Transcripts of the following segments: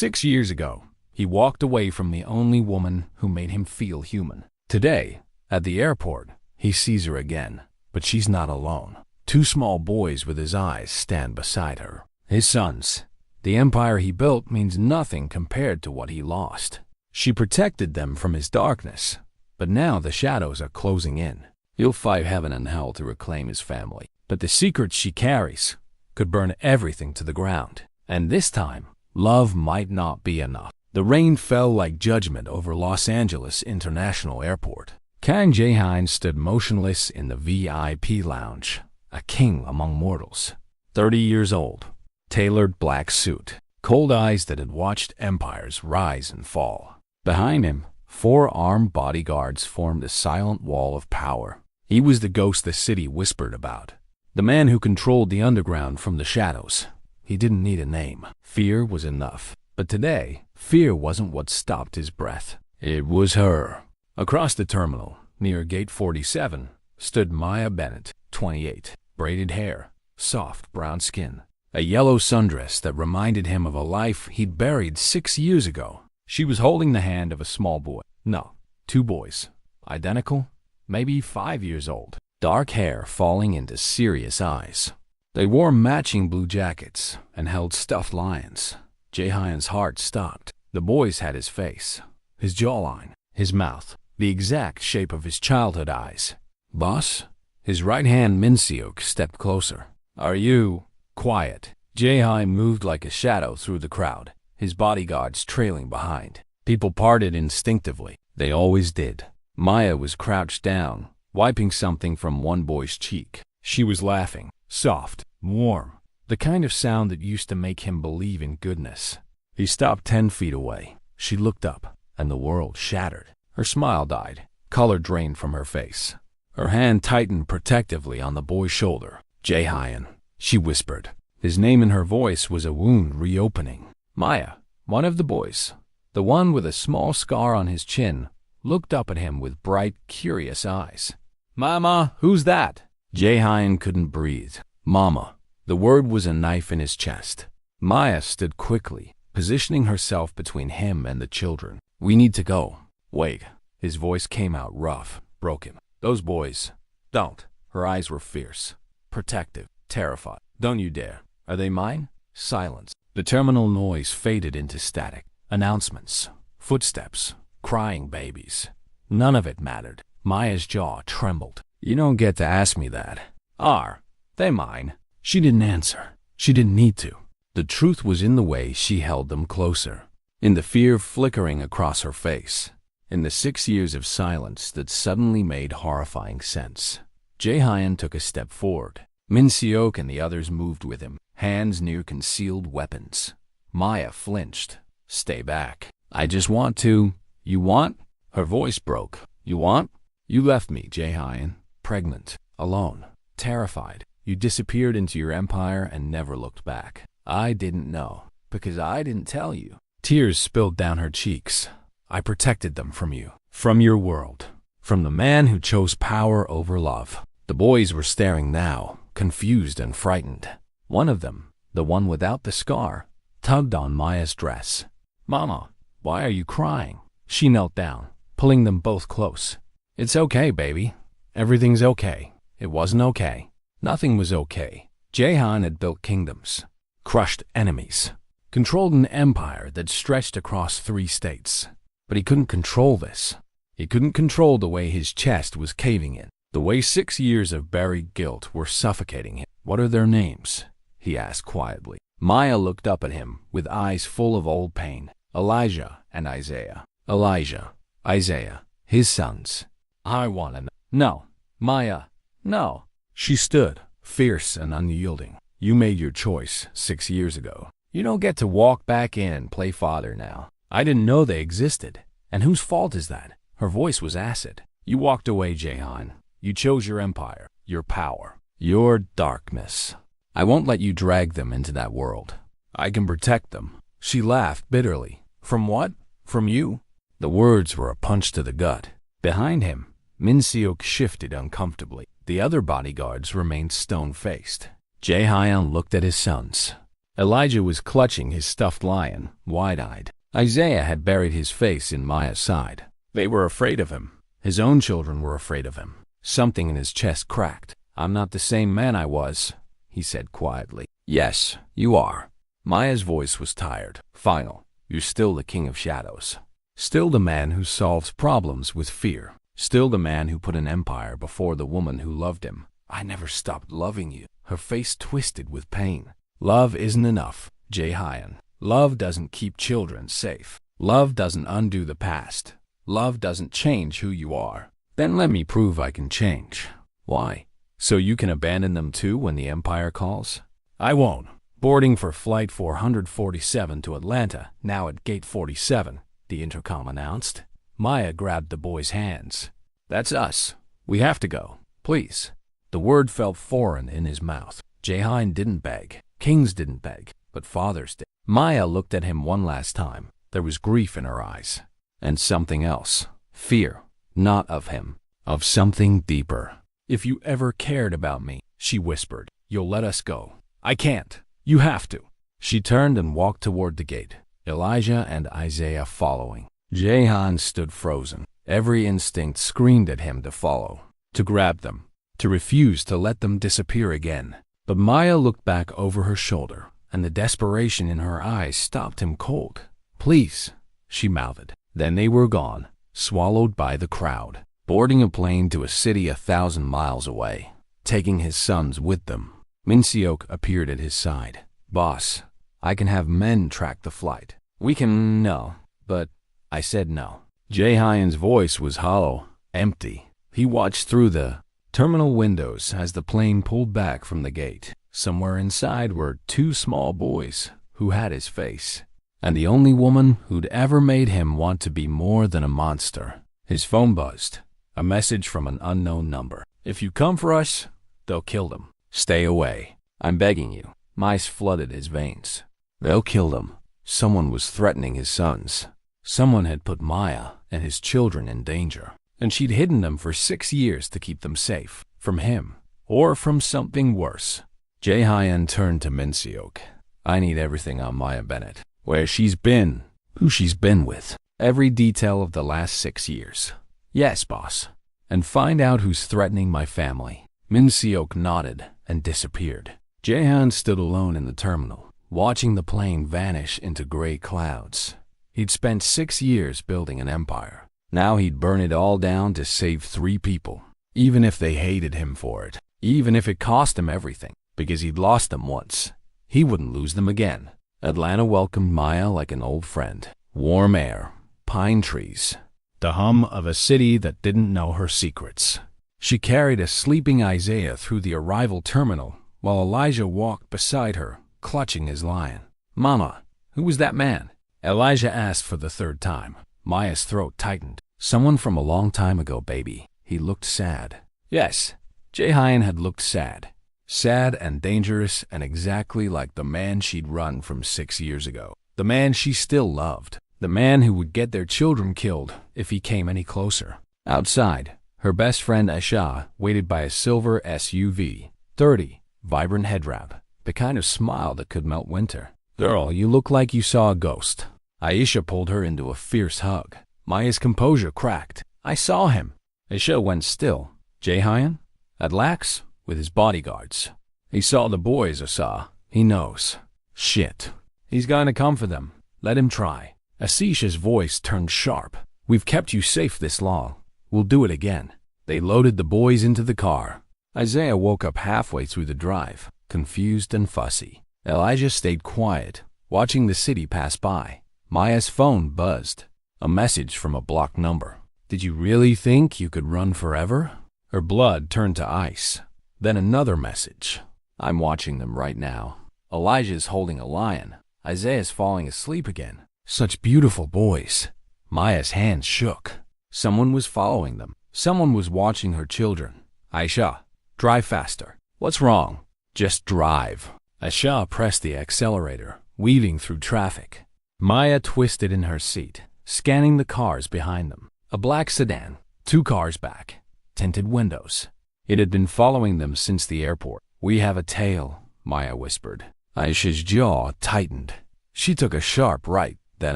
6 years ago, he walked away from the only woman who made him feel human. Today, at the airport, he sees her again, but she's not alone. Two small boys with his eyes stand beside her. His sons. The empire he built means nothing compared to what he lost. She protected them from his darkness, but now the shadows are closing in. He'll fight heaven and hell to reclaim his family, but the secrets she carries could burn everything to the ground. And this time, love might not be enough. The rain fell like judgment over Los Angeles International Airport. Kang Jae-hyun stood motionless in the VIP lounge, a king among mortals. 30 years old, tailored black suit, cold eyes that had watched empires rise and fall. Behind him, 4 armed bodyguards formed a silent wall of power. He was the ghost the city whispered about, the man who controlled the underground from the shadows. He didn't need a name. Fear was enough. But today, fear wasn't what stopped his breath. It was her. Across the terminal, near Gate 47, stood Maya Bennett, 28. Braided hair, soft brown skin, a yellow sundress that reminded him of a life he'd buried 6 years ago. She was holding the hand of a small boy. No, 2 boys. Identical, maybe 5 years old. Dark hair falling into serious eyes. They wore matching blue jackets and held stuffed lions. Jae-hyun's heart stopped. The boys had his face, his jawline, his mouth, the exact shape of his childhood eyes. Boss? His right hand Min-seok stepped closer. Are you quiet? Jae-hyun moved like a shadow through the crowd, his bodyguards trailing behind. People parted instinctively. They always did. Maya was crouched down, wiping something from one boy's cheek. She was laughing, soft, warm, the kind of sound that used to make him believe in goodness. He stopped 10 feet away. She looked up, and the world shattered. Her smile died. Color drained from her face. Her hand tightened protectively on the boy's shoulder. Jae-hyun, she whispered. His name in her voice was a wound reopening. Maya, one of the boys, the one with a small scar on his chin, looked up at him with bright, curious eyes. Mama, who's that? Jae-hyun couldn't breathe. Mama. The word was a knife in his chest. Maya stood quickly, positioning herself between him and the children. We need to go. Wait. His voice came out rough, broken. Those boys. Don't. Her eyes were fierce, protective, terrified. Don't you dare. Are they mine? Silence. The terminal noise faded into static. Announcements. Footsteps. Crying babies. None of it mattered. Maya's jaw trembled. You don't get to ask me that. Are they mine? She didn't answer. She didn't need to. The truth was in the way she held them closer, in the fear flickering across her face, in the 6 years of silence that suddenly made horrifying sense. Jae-hyun took a step forward. Min-seok and the others moved with him, hands near concealed weapons. Maya flinched. Stay back. I just want to. You want? Her voice broke. You want? You left me, Jae-hyun, pregnant, alone, terrified. You disappeared into your empire and never looked back. I didn't know, because I didn't tell you. Tears spilled down her cheeks. I protected them from you, from your world, from the man who chose power over love. The boys were staring now, confused and frightened. One of them, the one without the scar, tugged on Maya's dress. Mama, why are you crying? She knelt down, pulling them both close. It's okay, baby. Everything's okay. It wasn't okay. Nothing was okay. Jae-hyun had built kingdoms, crushed enemies, controlled an empire that stretched across 3 states. But he couldn't control this. He couldn't control the way his chest was caving in, the way 6 years of buried guilt were suffocating him. What are their names? He asked quietly. Maya looked up at him with eyes full of old pain. Elijah and Isaiah. Elijah, Isaiah, his sons. I want to know. No, Maya, no. She stood, fierce and unyielding. You made your choice 6 years ago. You don't get to walk back in and play father now. I didn't know they existed. And whose fault is that? Her voice was acid. You walked away, Jae-hyun. You chose your empire, your power, your darkness. I won't let you drag them into that world. I can protect them. She laughed bitterly. From what? From you? The words were a punch to the gut. Behind him, Min-seok shifted uncomfortably. The other bodyguards remained stone-faced. Jae-hyun looked at his sons. Elijah was clutching his stuffed lion, wide-eyed. Isaiah had buried his face in Maya's side. They were afraid of him. His own children were afraid of him. Something in his chest cracked. "I'm not the same man I was," he said quietly. "Yes, you are." Maya's voice was tired, final. "You're still the king of shadows. Still the man who solves problems with fear. Still the man who put an empire before the woman who loved him. I never stopped loving you." Her face twisted with pain. "Love isn't enough, Jae-hyun. Love doesn't keep children safe. Love doesn't undo the past. Love doesn't change who you are." "Then let me prove I can change." "Why? So you can abandon them too when the empire calls?" "I won't." Boarding for Flight 447 to Atlanta, now at Gate 47, the intercom announced. Maya grabbed the boy's hands. "That's us. We have to go. Please." The word felt foreign in his mouth. Jae-hyun didn't beg. Kings didn't beg, but fathers did. Maya looked at him one last time. There was grief in her eyes. And something else. Fear. Not of him. Of something deeper. "If you ever cared about me," she whispered, "you'll let us go." "I can't. You have to." She turned and walked toward the gate, Elijah and Isaiah following. Jae-hyun stood frozen. Every instinct screamed at him to follow, to grab them, to refuse to let them disappear again. But Maya looked back over her shoulder, and the desperation in her eyes stopped him cold. "Please," she mouthed. Then they were gone, swallowed by the crowd, boarding a plane to a city 1,000 miles away, taking his sons with them. Min-seok appeared at his side. "Boss, I can have men track the flight. We can, no, but..." I said no. Jae-hyun's voice was hollow, empty. He watched through the terminal windows as the plane pulled back from the gate. Somewhere inside were two small boys who had his face, and the only woman who'd ever made him want to be more than a monster. His phone buzzed. A message from an unknown number. "If you come for us, they'll kill them. Stay away. I'm begging you." Mice flooded his veins. They'll kill them. Someone was threatening his sons. Someone had put Maya and his children in danger, and she'd hidden them for 6 years to keep them safe. From him, or from something worse. Jae-hyun turned to Min-seok. "I need everything on Maya Bennett. Where she's been, who she's been with. Every detail of the last 6 years." "Yes, boss." "And find out who's threatening my family." Min-seok nodded and disappeared. Jae-hyun stood alone in the terminal, watching the plane vanish into gray clouds. He'd spent 6 years building an empire. Now he'd burn it all down to save 3 people. Even if they hated him for it. Even if it cost him everything. Because he'd lost them once. He wouldn't lose them again. Atlanta welcomed Maya like an old friend. Warm air. Pine trees. The hum of a city that didn't know her secrets. She carried a sleeping Isaiah through the arrival terminal while Elijah walked beside her, clutching his lion. "Mama, who was that man?" Elijah asked for the 3rd time. Maya's throat tightened. "Someone from a long time ago, baby." He looked sad. Yes, Jae-hyun had looked sad. Sad and dangerous and exactly like the man she'd run from 6 years ago. The man she still loved. The man who would get their children killed if he came any closer. Outside, her best friend Aisha waited by a silver SUV. 30, vibrant head wrap. The kind of smile that could melt winter. "Girl, you look like you saw a ghost." Aisha pulled her into a fierce hug. Maya's composure cracked. "I saw him." Aisha went still. "Jae-hyun?" "At Lax, with his bodyguards." "He saw the boys, Asa. He knows." "Shit. He's going to come for them. Let him try." Aisha's voice turned sharp. "We've kept you safe this long. We'll do it again." They loaded the boys into the car. Isaiah woke up halfway through the drive, confused and fussy. Elijah stayed quiet, watching the city pass by. Maya's phone buzzed. A message from a blocked number. "Did you really think you could run forever?" Her blood turned to ice. Then another message. "I'm watching them right now." Elijah's holding a lion. Isaiah's falling asleep again. Such beautiful boys. Maya's hands shook. Someone was following them. Someone was watching her children. "Aisha, drive faster." "What's wrong?" "Just drive." Aisha pressed the accelerator, weaving through traffic. Maya twisted in her seat, scanning the cars behind them. A black sedan, 2 cars back, tinted windows. It had been following them since the airport. "We have a tail," Maya whispered. Aisha's jaw tightened. She took a sharp right, then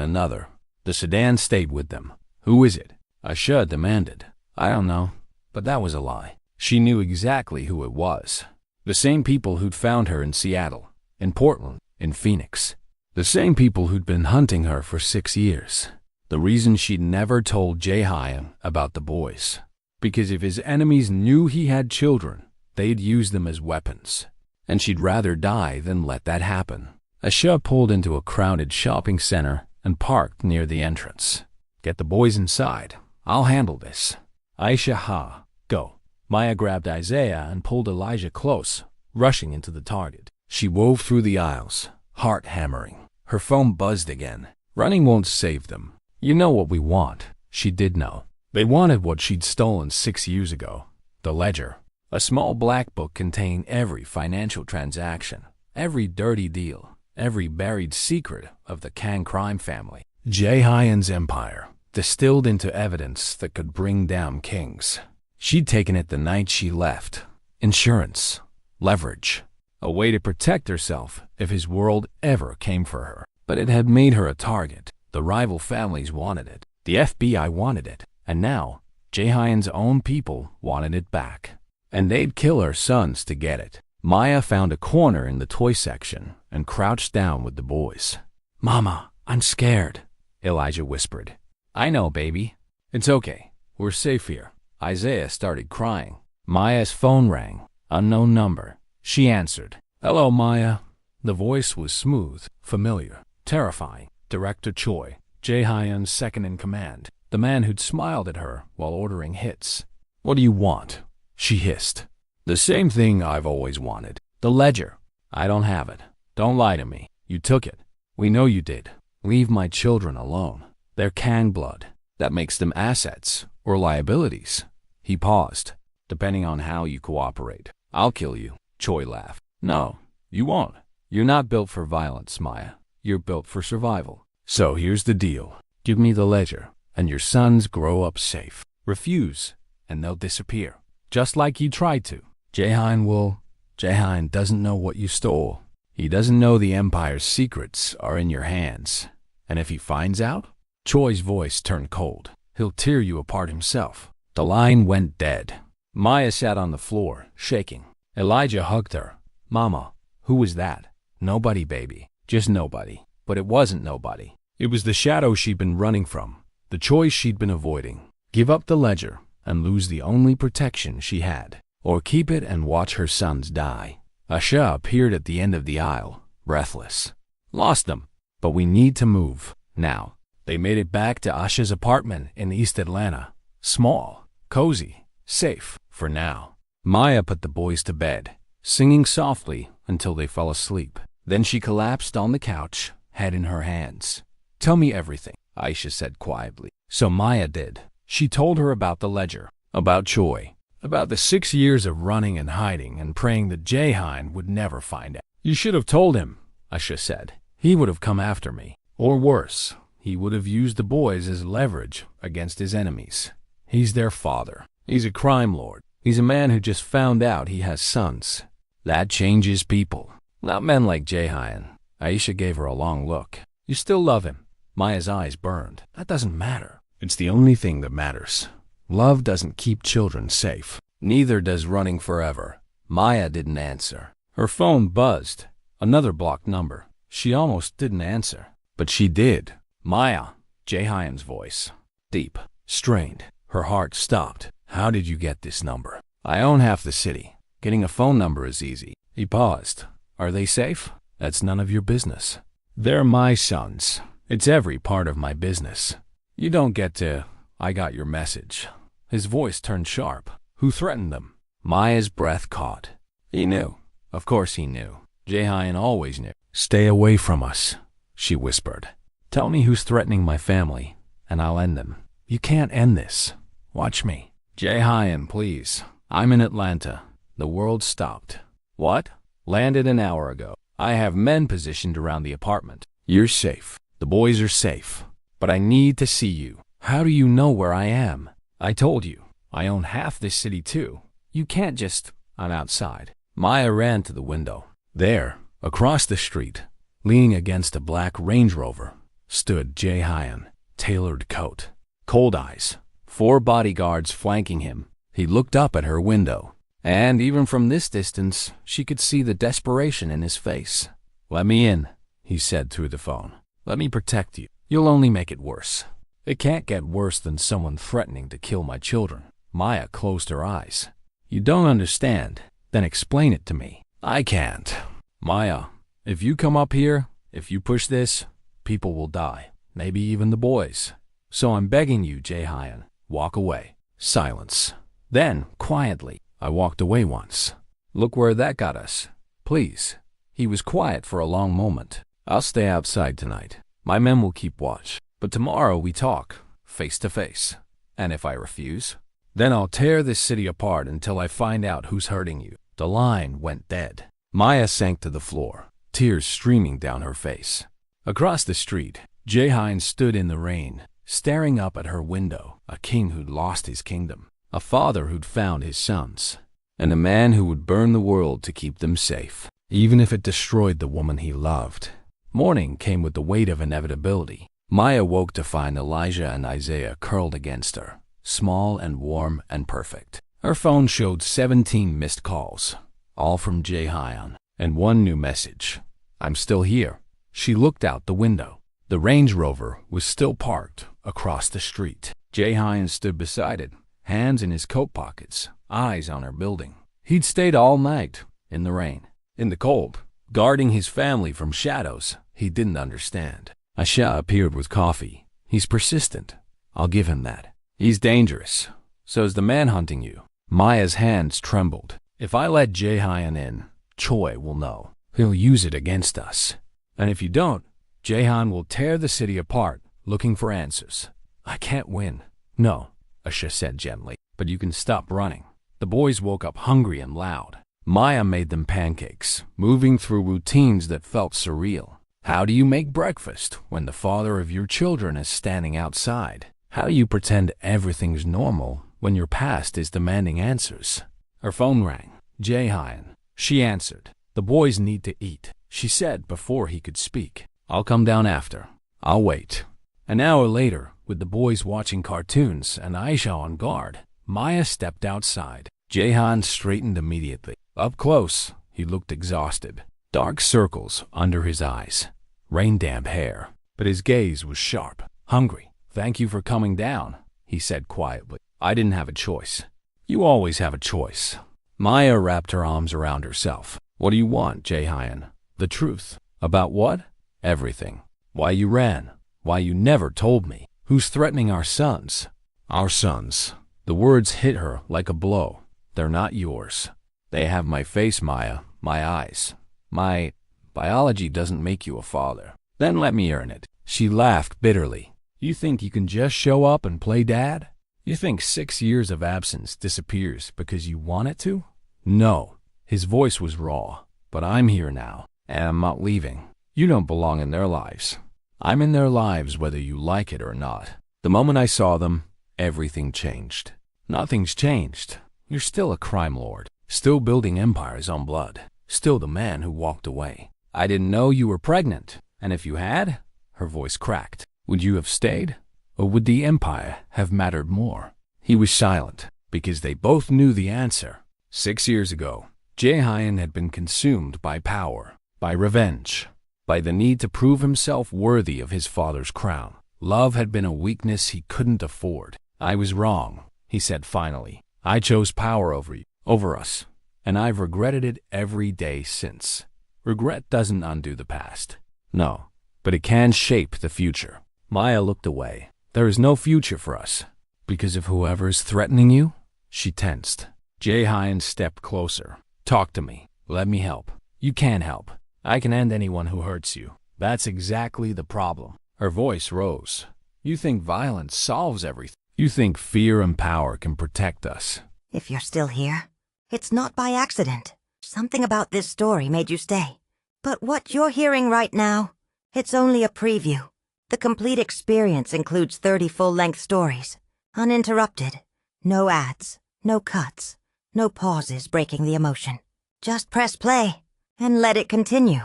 another. The sedan stayed with them. Who is it? Aisha demanded. I don't know, but that was a lie. She knew exactly who it was. The same people who'd found her in Seattle, in Portland, in Phoenix. The same people who'd been hunting her for 6 years. The reason she'd never told Jae-hyun about the boys. Because if his enemies knew he had children, they'd use them as weapons. And she'd rather die than let that happen. Aisha pulled into a crowded shopping center and parked near the entrance. Get the boys inside. I'll handle this. Aisha, go. Maya grabbed Isaiah and pulled Elijah close, rushing into the Target. She wove through the aisles, heart hammering. Her phone buzzed again. Running won't save them. You know what we want. She did know. They wanted what she'd stolen 6 years ago. The ledger. A small black book containing every financial transaction, every dirty deal, every buried secret of the Kang crime family. Jae-hyun's empire, distilled into evidence that could bring down kings. She'd taken it the night she left. Insurance. Leverage. A way to protect herself if his world ever came for her. But it had made her a target. The rival families wanted it. The FBI wanted it. And now, Jae-hyun's own people wanted it back. And they'd kill her sons to get it. Maya found a corner in the toy section and crouched down with the boys. Mama, I'm scared, Elijah whispered. I know, baby. It's okay. We're safe here. Isaiah started crying. Maya's phone rang. Unknown number. She answered. Hello, Maya. The voice was smooth, familiar, terrifying. Director Choi, Jae-hyun's second in command, the man who'd smiled at her while ordering hits. What do you want? She hissed. The same thing I've always wanted. The ledger. I don't have it. Don't lie to me. You took it. We know you did. Leave my children alone. They're Kang blood. That makes them assets or liabilities. He paused. Depending on how you cooperate. I'll kill you. Choi laughed. No, you won't. You're not built for violence, Maya. You're built for survival. So here's the deal. Give me the ledger, and your sons grow up safe. Refuse, and they'll disappear. Just like you tried to. Jae-hyun will. Jae-hyun doesn't know what you stole. He doesn't know the Empire's secrets are in your hands. And if he finds out, Choi's voice turned cold. He'll tear you apart himself. The line went dead. Maya sat on the floor, shaking. Elijah hugged her. Mama, who was that? Nobody, baby. Just nobody. But it wasn't nobody. It was the shadow she'd been running from. The choice she'd been avoiding. Give up the ledger and lose the only protection she had. Or keep it and watch her sons die. Aisha appeared at the end of the aisle, breathless. Lost them. But we need to move. Now. They made it back to Aisha's apartment in East Atlanta. Small, cozy, safe, for now. Maya put the boys to bed, singing softly until they fell asleep. Then she collapsed on the couch, head in her hands. Tell me everything, Aisha said quietly. So Maya did. She told her about the ledger, about Choi, about the 6 years of running and hiding and praying that Jae-hyun would never find out. You should have told him, Aisha said. He would have come after me. Or worse, he would have used the boys as leverage against his enemies. He's their father. He's a crime lord. He's a man who just found out he has sons. That changes people. Not men like Jae-hyun. Aisha gave her a long look. You still love him. Maya's eyes burned. That doesn't matter. It's the only thing that matters. Love doesn't keep children safe. Neither does running forever. Maya didn't answer. Her phone buzzed. Another blocked number. She almost didn't answer. But she did. Maya. Jae-hyun's voice. Deep. Strained. Her heart stopped. How did you get this number? I own half the city. Getting a phone number is easy. He paused. Are they safe? That's none of your business. They're my sons. It's every part of my business. You don't get to... I got your message. His voice turned sharp. Who threatened them? Maya's breath caught. He knew. Of course he knew. Jae-hyun always knew. Stay away from us, she whispered. Tell me who's threatening my family, and I'll end them. You can't end this. Watch me. Jae-hyun, please. I'm in Atlanta. The world stopped. What? Landed an hour ago. I have men positioned around the apartment. You're safe. The boys are safe. But I need to see you. How do you know where I am? I told you. I own half this city too. You can't just... I'm outside. Maya ran to the window. There, Across the street, leaning against a black Range Rover, stood Jae-hyun, tailored coat, cold eyes, 4 bodyguards flanking him. He looked up at her window, and even from this distance, she could see the desperation in his face. "Let me in," he said through the phone. "Let me protect you. You'll only make it worse." "It can't get worse than someone threatening to kill my children." Maya closed her eyes. "You don't understand. Then explain it to me." "I can't." "Maya, if you come up here, if you push this, people will die. Maybe even the boys. So I'm begging you, Jae-hyun, walk away." Silence. Then, quietly, "I walked away once. Look where that got us. Please." He was quiet for a long moment. "I'll stay outside tonight. My men will keep watch. But tomorrow we talk, face to face. And if I refuse, then I'll tear this city apart until I find out who's hurting you." The line went dead. Maya sank to the floor, tears streaming down her face. Across the street, Jae-hyun stood in the rain, staring up at her window, a king who'd lost his kingdom, a father who'd found his sons, and a man who would burn the world to keep them safe, even if it destroyed the woman he loved. Morning came with the weight of inevitability. Maya woke to find Elijah and Isaiah curled against her, small and warm and perfect. Her phone showed 17 missed calls, all from Jae-hyun, and one new message: "I'm still here." She looked out the window. The Range Rover was still parked across the street. Jae-hyun stood beside it, hands in his coat pockets, eyes on her building. He'd stayed all night, in the rain, in the cold, guarding his family from shadows he didn't understand. Asha appeared with coffee. "He's persistent. I'll give him that. He's dangerous. So's the man hunting you." Maya's hands trembled. "If I let Jae-hyun in, Choi will know. He'll use it against us. And if you don't, Jae-hyun will tear the city apart, looking for answers." "I can't win." "No," Asha said gently, "but you can stop running." The boys woke up hungry and loud. Maya made them pancakes, moving through routines that felt surreal. How do you make breakfast when the father of your children is standing outside? How do you pretend everything's normal when your past is demanding answers? Her phone rang. Jae-hyun. She answered. "The boys need to eat," she said before he could speak. "I'll come down after. I'll wait." An hour later, with the boys watching cartoons and Aisha on guard, Maya stepped outside. Jae-hyun straightened immediately. Up close, he looked exhausted. Dark circles under his eyes, rain-damp hair, but his gaze was sharp, hungry. "Thank you for coming down," he said quietly. "I didn't have a choice." "You always have a choice." Maya wrapped her arms around herself. "What do you want, Jae-hyun?" "The truth." "About what?" "Everything. Why you ran. Why you never told me. Who's threatening our sons?" "Our sons." The words hit her like a blow. "They're not yours. They have my face, Maya, my eyes. My biology doesn't make you a father." "Then let me earn it." She laughed bitterly. "You think you can just show up and play dad? You think 6 years of absence disappears because you want it to?" "No." His voice was raw. "But I'm here now, and I'm not leaving. You don't belong in their lives. I'm in their lives whether you like it or not." The moment I saw them, everything changed. "Nothing's changed. You're still a crime lord, still building empires on blood, still the man who walked away. I didn't know you were pregnant, and if you had," her voice cracked, "would you have stayed? Or would the empire have mattered more?" He was silent, because they both knew the answer. 6 years ago, Jae-hyun had been consumed by power, by revenge, by the need to prove himself worthy of his father's crown. Love had been a weakness he couldn't afford. "I was wrong," he said finally. "I chose power over you, over us, and I've regretted it every day since." Regret doesn't undo the past. No, but it can shape the future. Maya looked away. "There is no future for us." "Because of whoever's threatening you?" She tensed. Jae-hyun stepped closer. "Talk to me. Let me help." "You can't help. I can end anyone who hurts you. That's exactly the problem." Her voice rose. "You think violence solves everything. You think fear and power can protect us." If you're still here, it's not by accident. Something about this story made you stay. But what you're hearing right now, it's only a preview. The complete experience includes 30 full-length stories, uninterrupted. No ads, no cuts, no pauses breaking the emotion. Just press play and let it continue.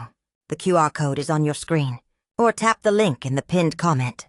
The QR code is on your screen, or tap the link in the pinned comment.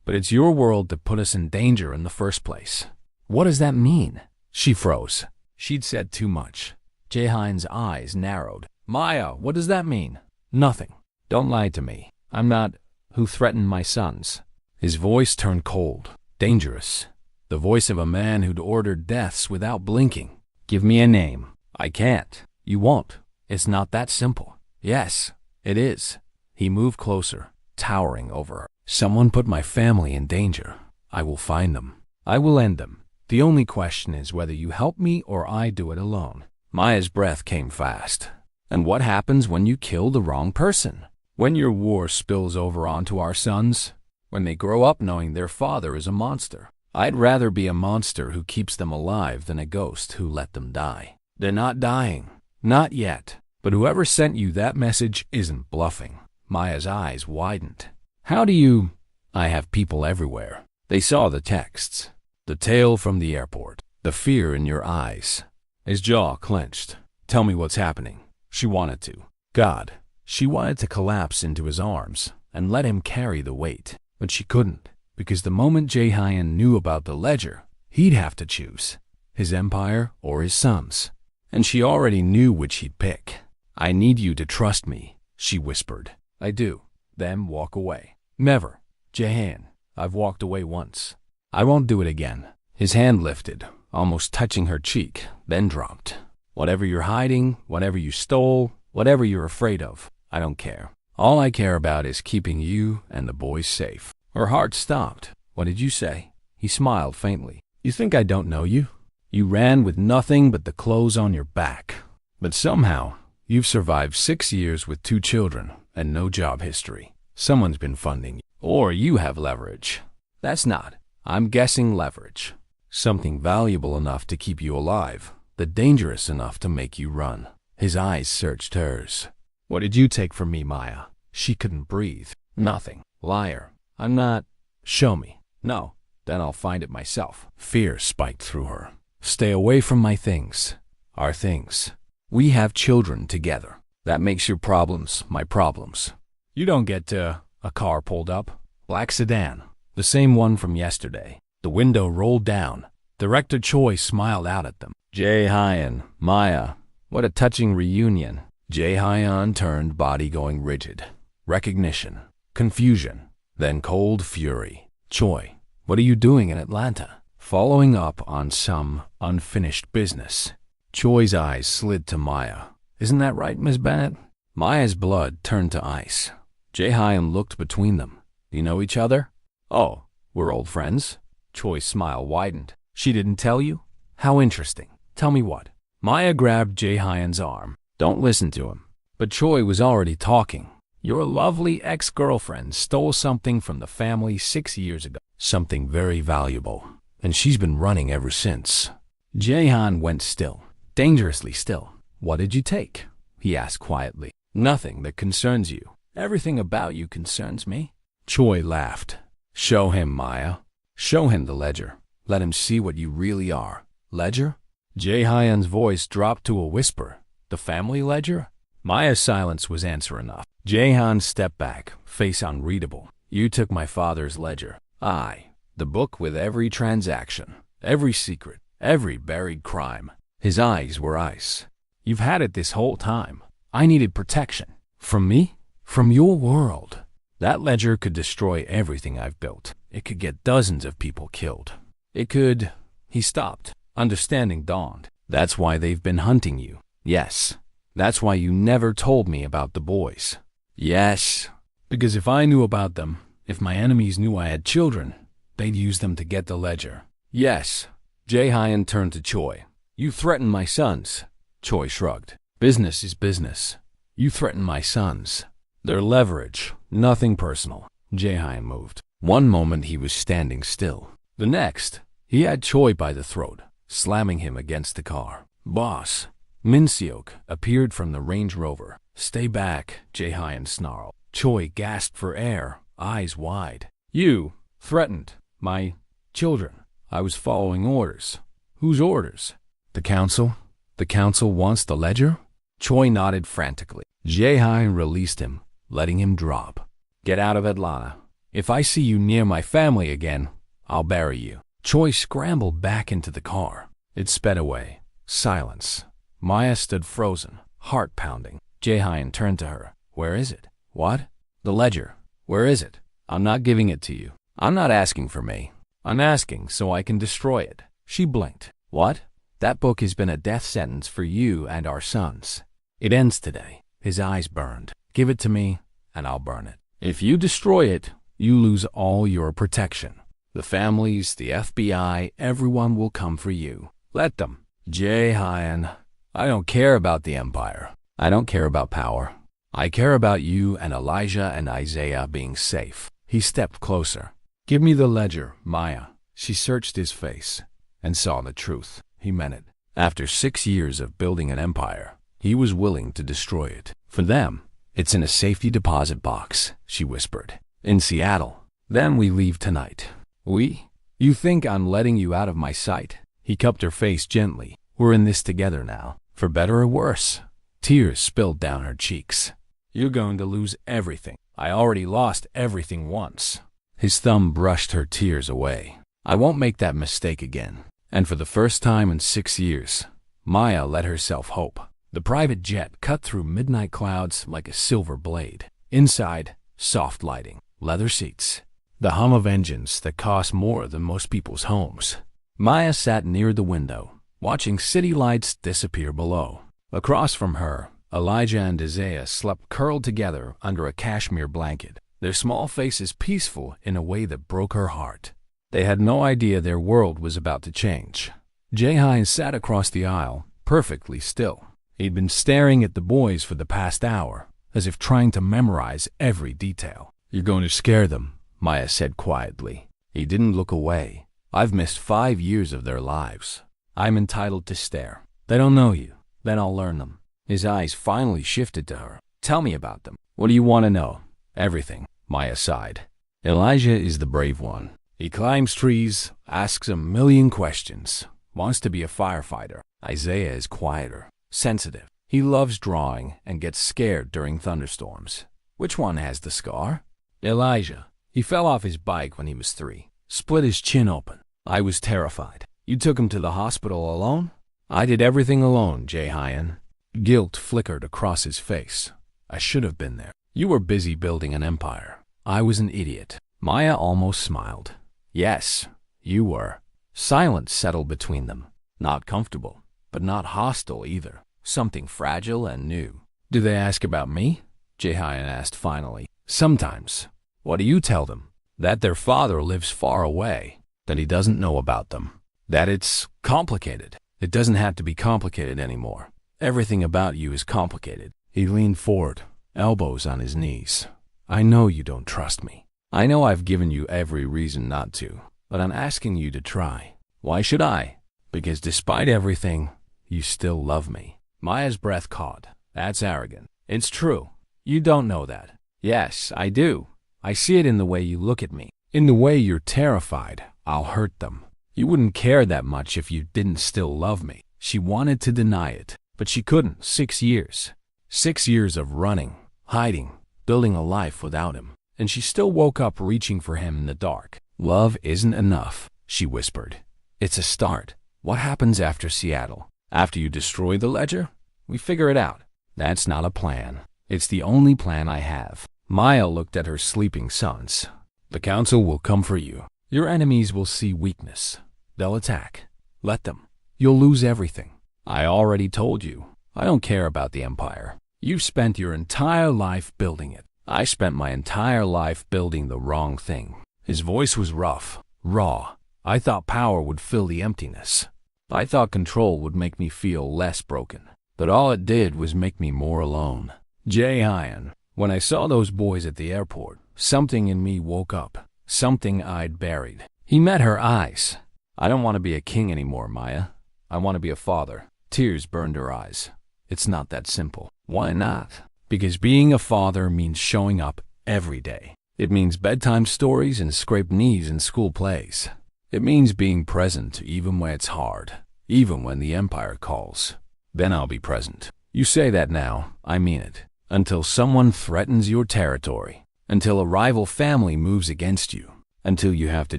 But it's your world that put us in danger in the first place. What does that mean? She froze. She'd said too much. Jae-hyun's eyes narrowed. Maya, what does that mean? Nothing. Don't lie to me. I'm not who threatened my sons. His voice turned cold. Dangerous. The voice of a man who'd ordered deaths without blinking. Give me a name. I can't. You won't. It's not that simple. Yes, it is. He moved closer, towering over her. Someone put my family in danger. I will find them. I will end them. The only question is whether you help me or I do it alone. Maya's breath came fast. And what happens when you kill the wrong person? When your war spills over onto our sons? When they grow up knowing their father is a monster? I'd rather be a monster who keeps them alive than a ghost who let them die. They're not dying. Not yet. But whoever sent you that message isn't bluffing. Maya's eyes widened. How do you... I have people everywhere. They saw the texts. The tale from the airport. The fear in your eyes. His jaw clenched. Tell me what's happening. She wanted to. God. She wanted to collapse into his arms and let him carry the weight. But she couldn't, because the moment Jae-hyun knew about the ledger, he'd have to choose. His empire or his sons. And she already knew which he'd pick. I need you to trust me, she whispered. I do. Then walk away. Never. Jae-hyun, I've walked away once. I won't do it again. His hand lifted, almost touching her cheek, then dropped. Whatever you're hiding, whatever you stole, whatever you're afraid of, I don't care. All I care about is keeping you and the boys safe. Her heart stopped. What did you say? He smiled faintly. You think I don't know you? You ran with nothing but the clothes on your back. But somehow, you've survived 6 years with 2 children and no job history. Someone's been funding you. Or you have leverage. That's not. I'm guessing leverage. Something valuable enough to keep you alive, but dangerous enough to make you run. His eyes searched hers. What did you take from me, Maya? She couldn't breathe. Nothing. Liar. I'm not. Show me. No. Then I'll find it myself. Fear spiked through her. Stay away from my things. Our things. We have children together. That makes your problems my problems. You don't get to... A car pulled up. Black sedan. The same one from yesterday. The window rolled down. Director Choi smiled out at them. Jae-hyun, Maya. What a touching reunion. Jae-hyun turned, body going rigid. Recognition. Confusion. Then cold fury. Choi, what are you doing in Atlanta? Following up on some unfinished business. Choi's eyes slid to Maya. Isn't that right, Miss Bennett? Maya's blood turned to ice. Jae-hyun looked between them. Do you know each other? Oh, we're old friends. Choi's smile widened. She didn't tell you? How interesting. Tell me what. Maya grabbed Jae-hyun's arm. Don't listen to him. But Choi was already talking. Your lovely ex-girlfriend stole something from the family 6 years ago. Something very valuable. And she's been running ever since. Jae-hyun went still. Dangerously still. What did you take? He asked quietly. Nothing that concerns you. Everything about you concerns me. Choi laughed. Show him, Maya. Show him the ledger. Let him see what you really are. Ledger? Jae-hyun's voice dropped to a whisper. The family ledger? Maya's silence was answer enough. Jae-hyun stepped back, face unreadable. You took my father's ledger. I. The book with every transaction, every secret, every buried crime. His eyes were ice. You've had it this whole time. I needed protection. From me? From your world. That ledger could destroy everything I've built. It could get dozens of people killed. It could... He stopped. Understanding dawned. That's why they've been hunting you. Yes. That's why you never told me about the boys. Yes. Because if I knew about them, if my enemies knew I had children, they'd use them to get the ledger. Yes. Jae-hyun turned to Choi. You threatened my sons. Choi shrugged. Business is business. You threatened my sons. Their leverage, nothing personal. Jae-hyun moved. One moment he was standing still. The next, he had Choi by the throat, slamming him against the car. Boss. Min-seok appeared from the Range Rover. Stay back, Jae-hyun snarled. Choi gasped for air, eyes wide. You threatened my children. I was following orders. Whose orders? The council? The council wants the ledger? Choi nodded frantically. Jae-hyun released him, letting him drop. Get out of Atlanta. If I see you near my family again, I'll bury you. Choi scrambled back into the car. It sped away. Silence. Maya stood frozen, heart pounding. Jae-hyun turned to her. Where is it? What? The ledger. Where is it? I'm not giving it to you. I'm not asking for me. I'm asking so I can destroy it. She blinked. What? That book has been a death sentence for you and our sons. It ends today. His eyes burned. Give it to me, and I'll burn it. If you destroy it, you lose all your protection. The families, the FBI, everyone will come for you. Let them. Jae-hyun, I don't care about the Empire. I don't care about power. I care about you and Elijah and Isaiah being safe. He stepped closer. Give me the ledger, Maya. She searched his face and saw the truth. He meant it. After 6 years of building an empire, he was willing to destroy it. For them, it's in a safety deposit box, she whispered. In Seattle. Then we leave tonight. We? You think I'm letting you out of my sight? He cupped her face gently. We're in this together now, for better or worse. Tears spilled down her cheeks. You're going to lose everything. I already lost everything once. His thumb brushed her tears away. I won't make that mistake again. And for the first time in 6 years, Maya let herself hope. The private jet cut through midnight clouds like a silver blade. Inside, soft lighting, leather seats, the hum of engines that cost more than most people's homes. Maya sat near the window, watching city lights disappear below. Across from her, Elijah and Isaiah slept curled together under a cashmere blanket, their small faces peaceful in a way that broke her heart. They had no idea their world was about to change. Jae-hyun sat across the aisle, perfectly still. He'd been staring at the boys for the past hour, as if trying to memorize every detail. You're going to scare them, Maya said quietly. He didn't look away. I've missed 5 years of their lives. I'm entitled to stare. They don't know you. Then I'll learn them. His eyes finally shifted to her. Tell me about them. What do you want to know? Everything, Maya sighed. Elijah is the brave one. He climbs trees, asks a million questions, wants to be a firefighter. Isaiah is quieter, sensitive. He loves drawing and gets scared during thunderstorms. Which one has the scar? Elijah. He fell off his bike when he was 3. Split his chin open. I was terrified. You took him to the hospital alone? I did everything alone, Jae-hyun. Guilt flickered across his face. I should have been there. You were busy building an empire. I was an idiot. Maya almost smiled. Yes, you were. Silence settled between them. Not comfortable, but not hostile either. Something fragile and new. Do they ask about me? Jae-hyun asked finally. Sometimes. What do you tell them? That their father lives far away. That he doesn't know about them. That it's complicated. It doesn't have to be complicated anymore. Everything about you is complicated. He leaned forward, elbows on his knees. I know you don't trust me. I know I've given you every reason not to, but I'm asking you to try. Why should I? Because despite everything, you still love me. Maya's breath caught. That's arrogant. It's true. You don't know that. Yes, I do. I see it in the way you look at me. In the way you're terrified I'll hurt them. You wouldn't care that much if you didn't still love me. She wanted to deny it, but she couldn't. 6 years. 6 years of running, hiding, building a life without him. And she still woke up reaching for him in the dark. Love isn't enough, she whispered. It's a start. What happens after Seattle? After you destroy the ledger? We figure it out. That's not a plan. It's the only plan I have. Maya looked at her sleeping sons. The council will come for you. Your enemies will see weakness. They'll attack. Let them. You'll lose everything. I already told you. I don't care about the empire. You've spent your entire life building it. I spent my entire life building the wrong thing. His voice was rough, raw. I thought power would fill the emptiness. I thought control would make me feel less broken. But all it did was make me more alone. Jae-hyun, when I saw those boys at the airport, something in me woke up. Something I'd buried. He met her eyes. I don't want to be a king anymore, Maya. I want to be a father. Tears burned her eyes. It's not that simple. Why not? Because being a father means showing up every day. It means bedtime stories and scraped knees in school plays. It means being present even when it's hard, even when the empire calls. Then I'll be present. You say that now, I mean it. until someone threatens your territory, until a rival family moves against you, until you have to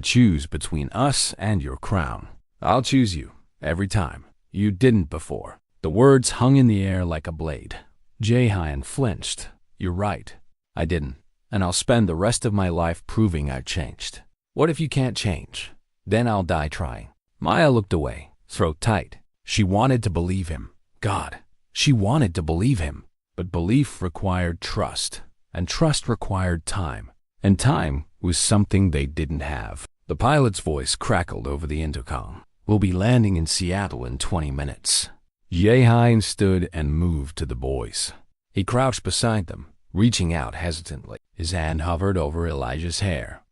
choose between us and your crown. I'll choose you, every time. You didn't before." The words hung in the air like a blade. Jae-hyun flinched. "You're right. I didn't. And I'll spend the rest of my life proving I changed." "What if you can't change?" "Then I'll die trying." Maya looked away, throat tight. She wanted to believe him. God, she wanted to believe him. But belief required trust, and trust required time. And time was something they didn't have. The pilot's voice crackled over the intercom. "We'll be landing in Seattle in 20 minutes. Jae-hyun stood and moved to the boys. He crouched beside them, reaching out hesitantly. His hand hovered over Elijah's hair.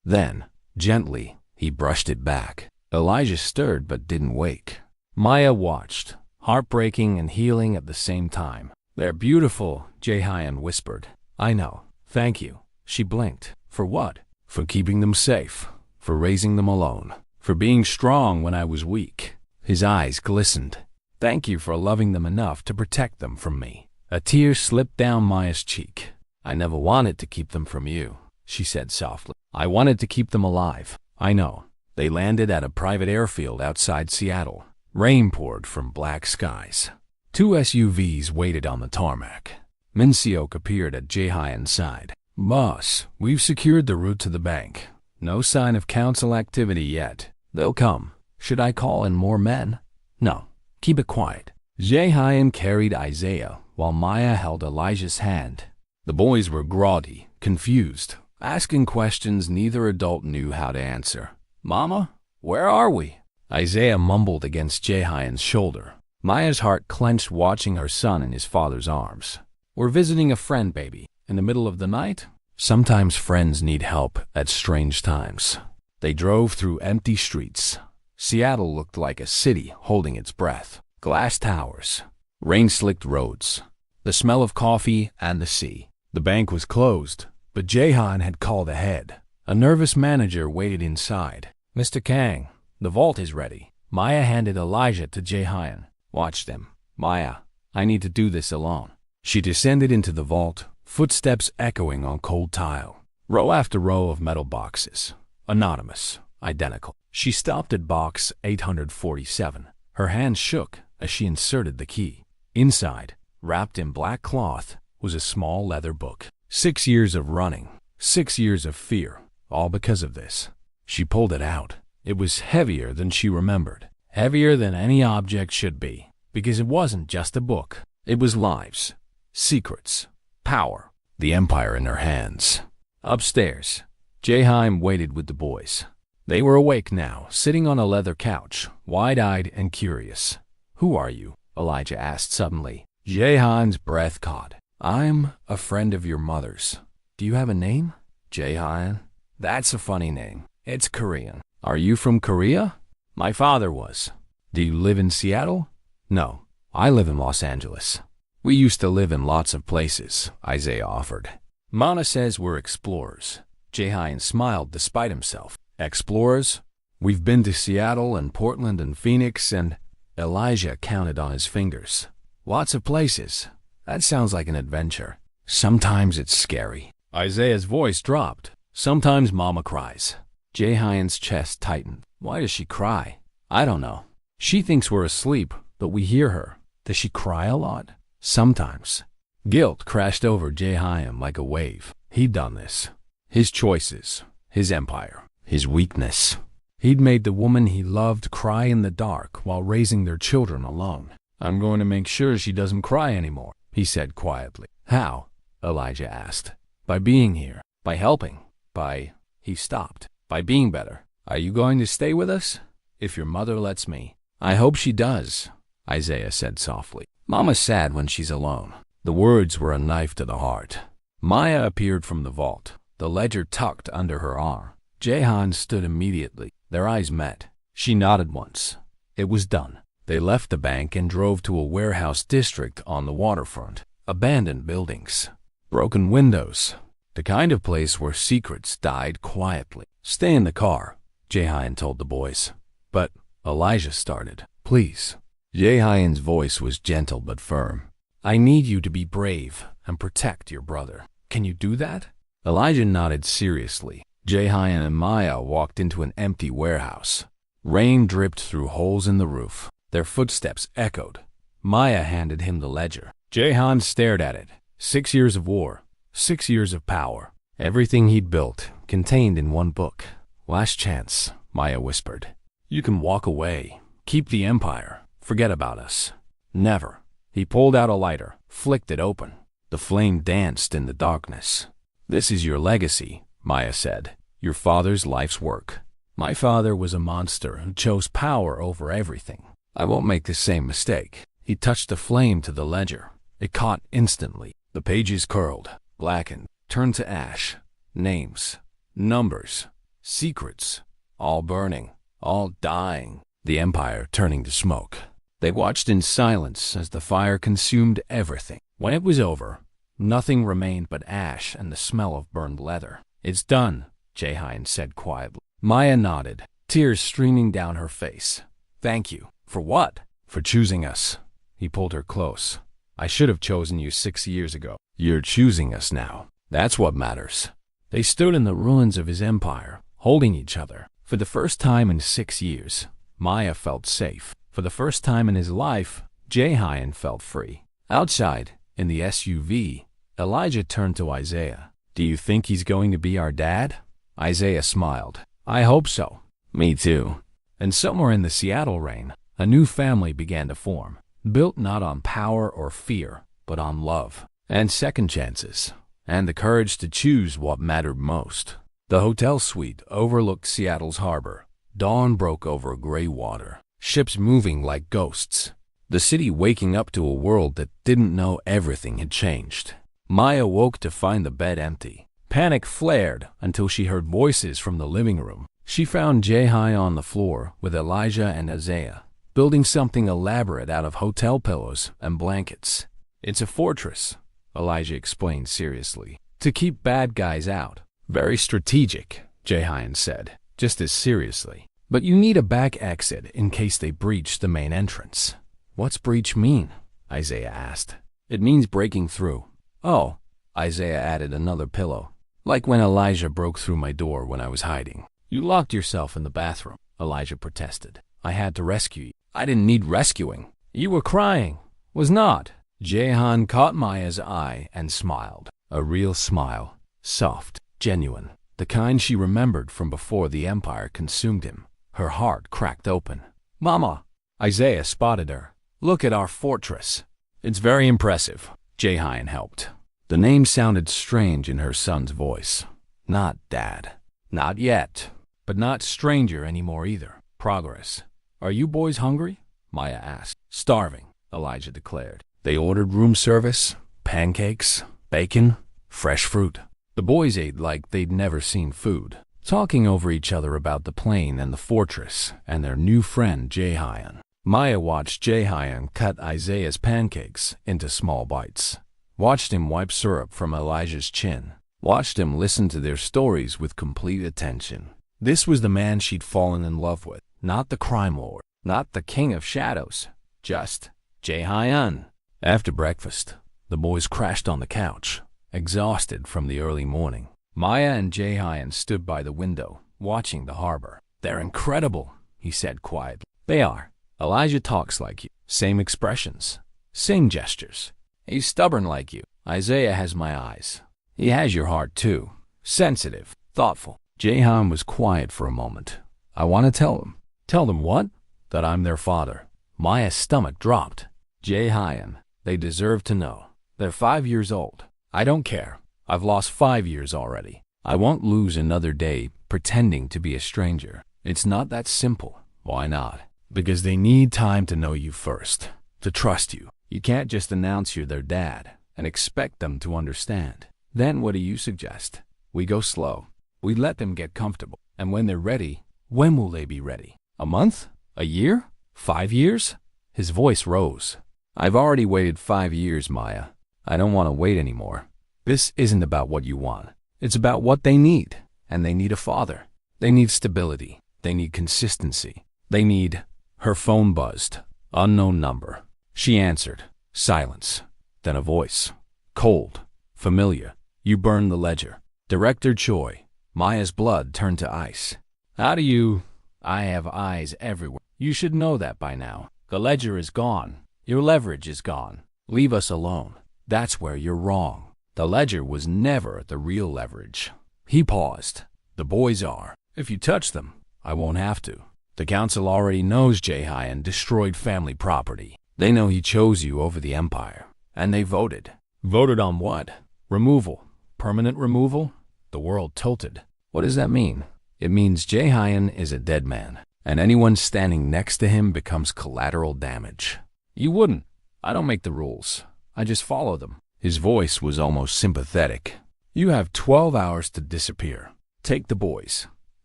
Then, gently, he brushed it back. Elijah stirred but didn't wake. Maya watched, heartbreaking and healing at the same time. "They're beautiful," Jae-hyun whispered. "I know. Thank you." She blinked. "For what?" "For keeping them safe. For raising them alone. For being strong when I was weak." His eyes glistened. "Thank you for loving them enough to protect them from me." A tear slipped down Maya's cheek. "I never wanted to keep them from you," she said softly. "I wanted to keep them alive." "I know." They landed at a private airfield outside Seattle. Rain poured from black skies. 2 SUVs waited on the tarmac. Min-seok appeared at Jae-hyun's side. "Boss, we've secured the route to the bank. No sign of council activity yet. They'll come. Should I call in more men?" "No. Keep it quiet." Jae-hyun carried Isaiah while Maya held Elijah's hand. The boys were groggy, confused, asking questions neither adult knew how to answer. "Mama, where are we?" Isaiah mumbled against Jae-hyun's shoulder. Maya's heart clenched watching her son in his father's arms. "We're visiting a friend, baby. In the middle of the night?" Sometimes friends need help at strange times. They drove through empty streets. Seattle looked like a city holding its breath. Glass towers, rain-slicked roads, the smell of coffee and the sea. The bank was closed, but Jae-hyun had called ahead. A nervous manager waited inside. "Mr. Kang, the vault is ready." Maya handed Elijah to Jae-hyun. "Watch them." "Maya, I need to do this alone." She descended into the vault, footsteps echoing on cold tile. Row after row of metal boxes. Anonymous, identical. She stopped at box 847. Her hand shook as she inserted the key. Inside, wrapped in black cloth, was a small leather book. 6 years of running, 6 years of fear, all because of this. She pulled it out. It was heavier than she remembered. Heavier than any object should be, because it wasn't just a book. It was lives, secrets, power, the empire in her hands. Upstairs, Jae-hyun waited with the boys. They were awake now, sitting on a leather couch, wide-eyed and curious. "Who are you?" Elijah asked suddenly. Jae-hyun's breath caught. "I'm a friend of your mother's." "Do you have a name?" "Jae-hyun." "That's a funny name. It's Korean." "Are you from Korea?" "My father was." "Do you live in Seattle?" "No, I live in Los Angeles." "We used to live in lots of places," Isaiah offered. "Mana says we're explorers." Jae-hyun smiled despite himself. "Explorers? We've been to Seattle and Portland and Phoenix and—" Elijah counted on his fingers. "Lots of places. That sounds like an adventure. Sometimes it's scary." Isaiah's voice dropped. "Sometimes Mama cries." Jae-hyun's chest tightened. "Why does she cry?" "I don't know. She thinks we're asleep, but we hear her." "Does she cry a lot?" "Sometimes." Guilt crashed over Jae-hyun like a wave. He'd done this. His choices, his empire, his weakness. He'd made the woman he loved cry in the dark while raising their children alone. "I'm going to make sure she doesn't cry anymore," he said quietly. "How?" Elijah asked. "By being here. By helping. By—" He stopped. "By being better. Are you going to stay with us?" "If your mother lets me." "I hope she does," Isaiah said softly. "Mama's sad when she's alone." The words were a knife to the heart. Maya appeared from the vault, the ledger tucked under her arm. Jae-hyun stood immediately. Their eyes met. She nodded once. It was done. They left the bank and drove to a warehouse district on the waterfront. Abandoned buildings. Broken windows. The kind of place where secrets died quietly. "Stay in the car," Jae-hyun told the boys. "But," Elijah started. "Please." Jae-hyun's voice was gentle but firm. I need you to be brave and protect your brother. Can you do that? Elijah nodded seriously. Jaehyun and Maya walked into an empty warehouse. Rain dripped through holes in the roof. Their footsteps echoed. Maya handed him the ledger. Jaehyun stared at it. 6 years of war, 6 years of power. Everything he'd built, contained in one book. Last chance, Maya whispered. You can walk away. Keep the empire. Forget about us. Never. He pulled out a lighter, flicked it open. The flame danced in the darkness. This is your legacy, Maya said. Your father's life's work. My father was a monster who chose power over everything. I won't make the same mistake. He touched the flame to the ledger. It caught instantly. The pages curled, blackened, turned to ash. Names, numbers, secrets, all burning, all dying. The empire turning to smoke. They watched in silence as the fire consumed everything. When it was over, nothing remained but ash and the smell of burned leather. It's done, Jaehyun said quietly. Maya nodded, tears streaming down her face. Thank you. For what? For choosing us. He pulled her close. I should have chosen you 6 years ago. You're choosing us now. That's what matters. They stood in the ruins of his empire, holding each other. For the first time in 6 years, Maya felt safe. For the first time in his life, Jaehyun felt free. Outside, in the SUV, Elijah turned to Isaiah. Do you think he's going to be our dad? Isaiah smiled. I hope so. Me too. And somewhere in the Seattle rain, a new family began to form, built not on power or fear, but on love, and second chances, and the courage to choose what mattered most. The hotel suite overlooked Seattle's harbor. Dawn broke over gray water, ships moving like ghosts. The city waking up to a world that didn't know everything had changed. Maya woke to find the bed empty. Panic flared until she heard voices from the living room. She found Jaehyun on the floor with Elijah and Isaiah, building something elaborate out of hotel pillows and blankets. It's a fortress, Elijah explained seriously, to keep bad guys out. Very strategic, Jaehyun said, just as seriously. But you need a back exit in case they breach the main entrance. What's breach mean? Isaiah asked. It means breaking through. Oh, Isaiah added another pillow. Like when Elijah broke through my door when I was hiding. You locked yourself in the bathroom, Elijah protested. I had to rescue you. I didn't need rescuing. You were crying. Was not. Jaehyun caught Maya's eye and smiled. A real smile. Soft, genuine. The kind she remembered from before the empire consumed him. Her heart cracked open. Mama! Isaiah spotted her. Look at our fortress. It's very impressive. Jaehyun helped. The name sounded strange in her son's voice. Not Dad. Not yet. But not stranger anymore either. Progress. Are you boys hungry? Maya asked. Starving, Elijah declared. They ordered room service, pancakes, bacon, fresh fruit. The boys ate like they'd never seen food, talking over each other about the plane and the fortress and their new friend Jaehyun. Maya watched Jaehyun cut Isaiah's pancakes into small bites. Watched him wipe syrup from Elijah's chin. Watched him listen to their stories with complete attention. This was the man she'd fallen in love with. Not the crime lord. Not the king of shadows. Just Jaehyun. After breakfast, the boys crashed on the couch, exhausted from the early morning. Maya and Jaehyun stood by the window, watching the harbor. They're incredible, he said quietly. They are. Elijah talks like you. Same expressions. Same gestures. He's stubborn like you. Isaiah has my eyes. He has your heart too. Sensitive. Thoughtful. Jaehyun was quiet for a moment. I want to tell them. Tell them what? That I'm their father. Maya's stomach dropped. Jaehyun, they deserve to know. They're 5 years old. I don't care. I've lost 5 years already. I won't lose another day pretending to be a stranger. It's not that simple. Why not? Because they need time to know you first. To trust you. You can't just announce you're their dad and expect them to understand. Then what do you suggest? We go slow. We let them get comfortable. And when they're ready, when will they be ready? A month? A year? 5 years? His voice rose. I've already waited 5 years, Maya. I don't want to wait anymore. This isn't about what you want. It's about what they need. And they need a father. They need stability. They need consistency. They need... Her phone buzzed. Unknown number. She answered. Silence. Then a voice. Cold. Familiar. You burned the ledger. Director Choi. Maya's blood turned to ice. How do you... I have eyes everywhere. You should know that by now. The ledger is gone. Your leverage is gone. Leave us alone. That's where you're wrong. The ledger was never the real leverage. He paused. The boys are. If you touch them, I won't have to. The council already knows Jae-hyun destroyed family property. They know he chose you over the Empire. And they voted. Voted on what? Removal. Permanent removal? The world tilted. What does that mean? It means Jae-hyun is a dead man, and anyone standing next to him becomes collateral damage. You wouldn't. I don't make the rules. I just follow them. His voice was almost sympathetic. You have 12 hours to disappear. Take the boys.